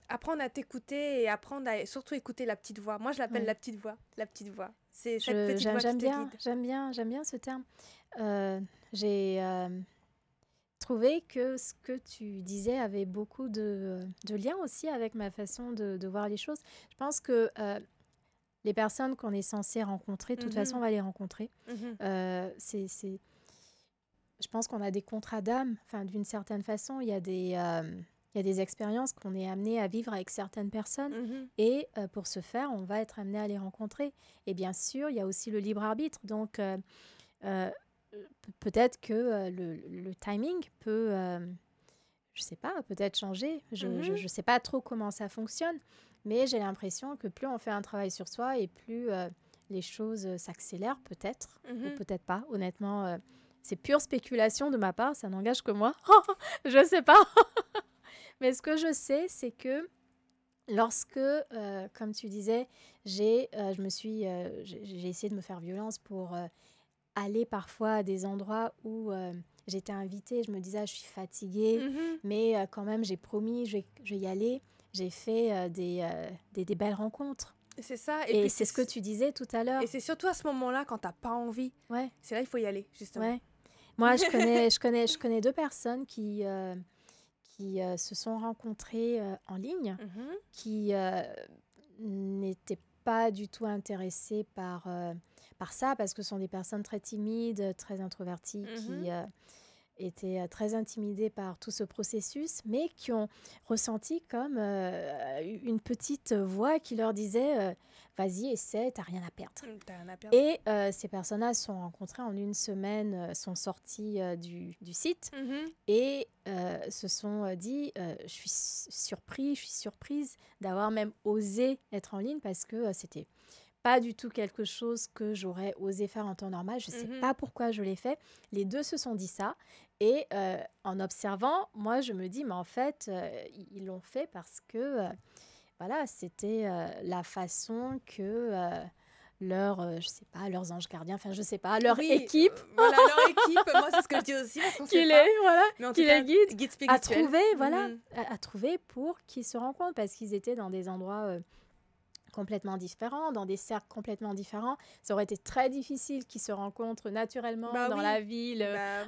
apprendre à t'écouter et apprendre à surtout écouter la petite voix. Moi, je l'appelle la petite voix. La petite voix. C'est cette petite voix qui te guide. J'aime bien ce terme. J'ai trouvé que ce que tu disais avait beaucoup de liens aussi avec ma façon de voir les choses. Je pense que les personnes qu'on est censé rencontrer, de toute façon, on va les rencontrer. Je pense qu'on a des contrats d'âme. Enfin, d'une certaine façon, il y a des expériences qu'on est amené à vivre avec certaines personnes. Et pour ce faire, on va être amené à les rencontrer. Et bien sûr, il y a aussi le libre arbitre. Donc, peut-être que le timing peut, je ne sais pas, peut-être changer. Je ne sais pas trop comment ça fonctionne. Mais j'ai l'impression que plus on fait un travail sur soi et plus les choses s'accélèrent, peut-être, ou peut-être pas. Honnêtement, c'est pure spéculation de ma part, ça n'engage que moi. Je ne sais pas. Mais ce que je sais, c'est que lorsque, comme tu disais, j'ai essayé de me faire violence pour aller parfois à des endroits où j'étais invitée. Je me disais, je suis fatiguée, mais quand même, j'ai promis, je vais y aller. J'ai fait des belles rencontres. C'est ça. Et c'est ce que tu disais tout à l'heure. Et c'est surtout à ce moment-là, quand tu n'as pas envie. Ouais. C'est là qu'il faut y aller, justement. Ouais. Moi, je connais 2 personnes qui se sont rencontrées en ligne, qui n'étaient pas du tout intéressées par ça, parce que ce sont des personnes très timides, très introverties, qui étaient très intimidées par tout ce processus, mais qui ont ressenti comme une petite voix qui leur disait vas-y, essaie, t'as rien à perdre. Et ces personnes-là se sont rencontrées en 1 semaine, sont sorties du site et se sont dit je suis surprise d'avoir même osé être en ligne, parce que c'était pas du tout quelque chose que j'aurais osé faire en temps normal. Je sais pas pourquoi je l'ai fait. Les 2 se sont dit ça. Et en observant, moi, je me dis, mais en fait, ils l'ont fait parce que, voilà, c'était la façon que je sais pas, leurs anges gardiens, enfin, je sais pas, leur équipe. Voilà, leur équipe. Moi, c'est ce que je dis aussi. Qui les guide à trouver, à trouver pour qu'ils se rencontrent, parce qu'ils étaient dans des endroits complètement différents, dans des cercles complètement différents. Ça aurait été très difficile qu'ils se rencontrent naturellement dans la ville,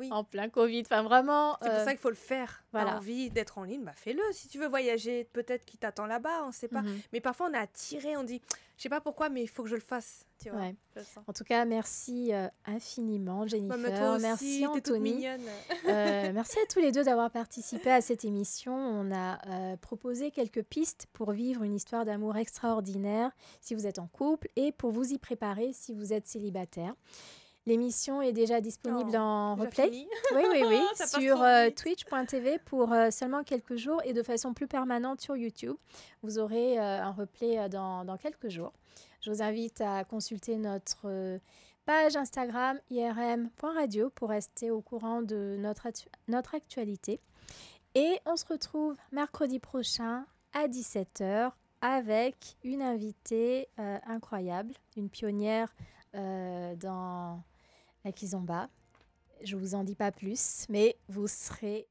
en plein Covid. Enfin, vraiment... C'est pour ça qu'il faut le faire. Voilà. T'as envie d'être en ligne, fais-le. Si tu veux voyager, peut-être qu'il t'attend là-bas, on ne sait pas. Mais parfois, on est attiré, on dit, je ne sais pas pourquoi, mais il faut que je le fasse. Tu vois, en tout cas, merci infiniment, Jennifer. Toi aussi, merci, Anthony. T'es toute mignonne. Merci à tous les 2 d'avoir participé à cette émission. On a proposé quelques pistes pour vivre une histoire d'amour extraordinaire si vous êtes en couple, et pour vous y préparer si vous êtes célibataire. L'émission est déjà disponible en replay. Oui, sur twitch.tv pour seulement quelques jours, et de façon plus permanente sur YouTube. Vous aurez un replay dans quelques jours. Je vous invite à consulter notre page Instagram irm.radio pour rester au courant de notre actualité. Et on se retrouve mercredi prochain à 17h avec une invitée incroyable, une pionnière dans la kizomba. Je ne vous en dis pas plus, mais vous serez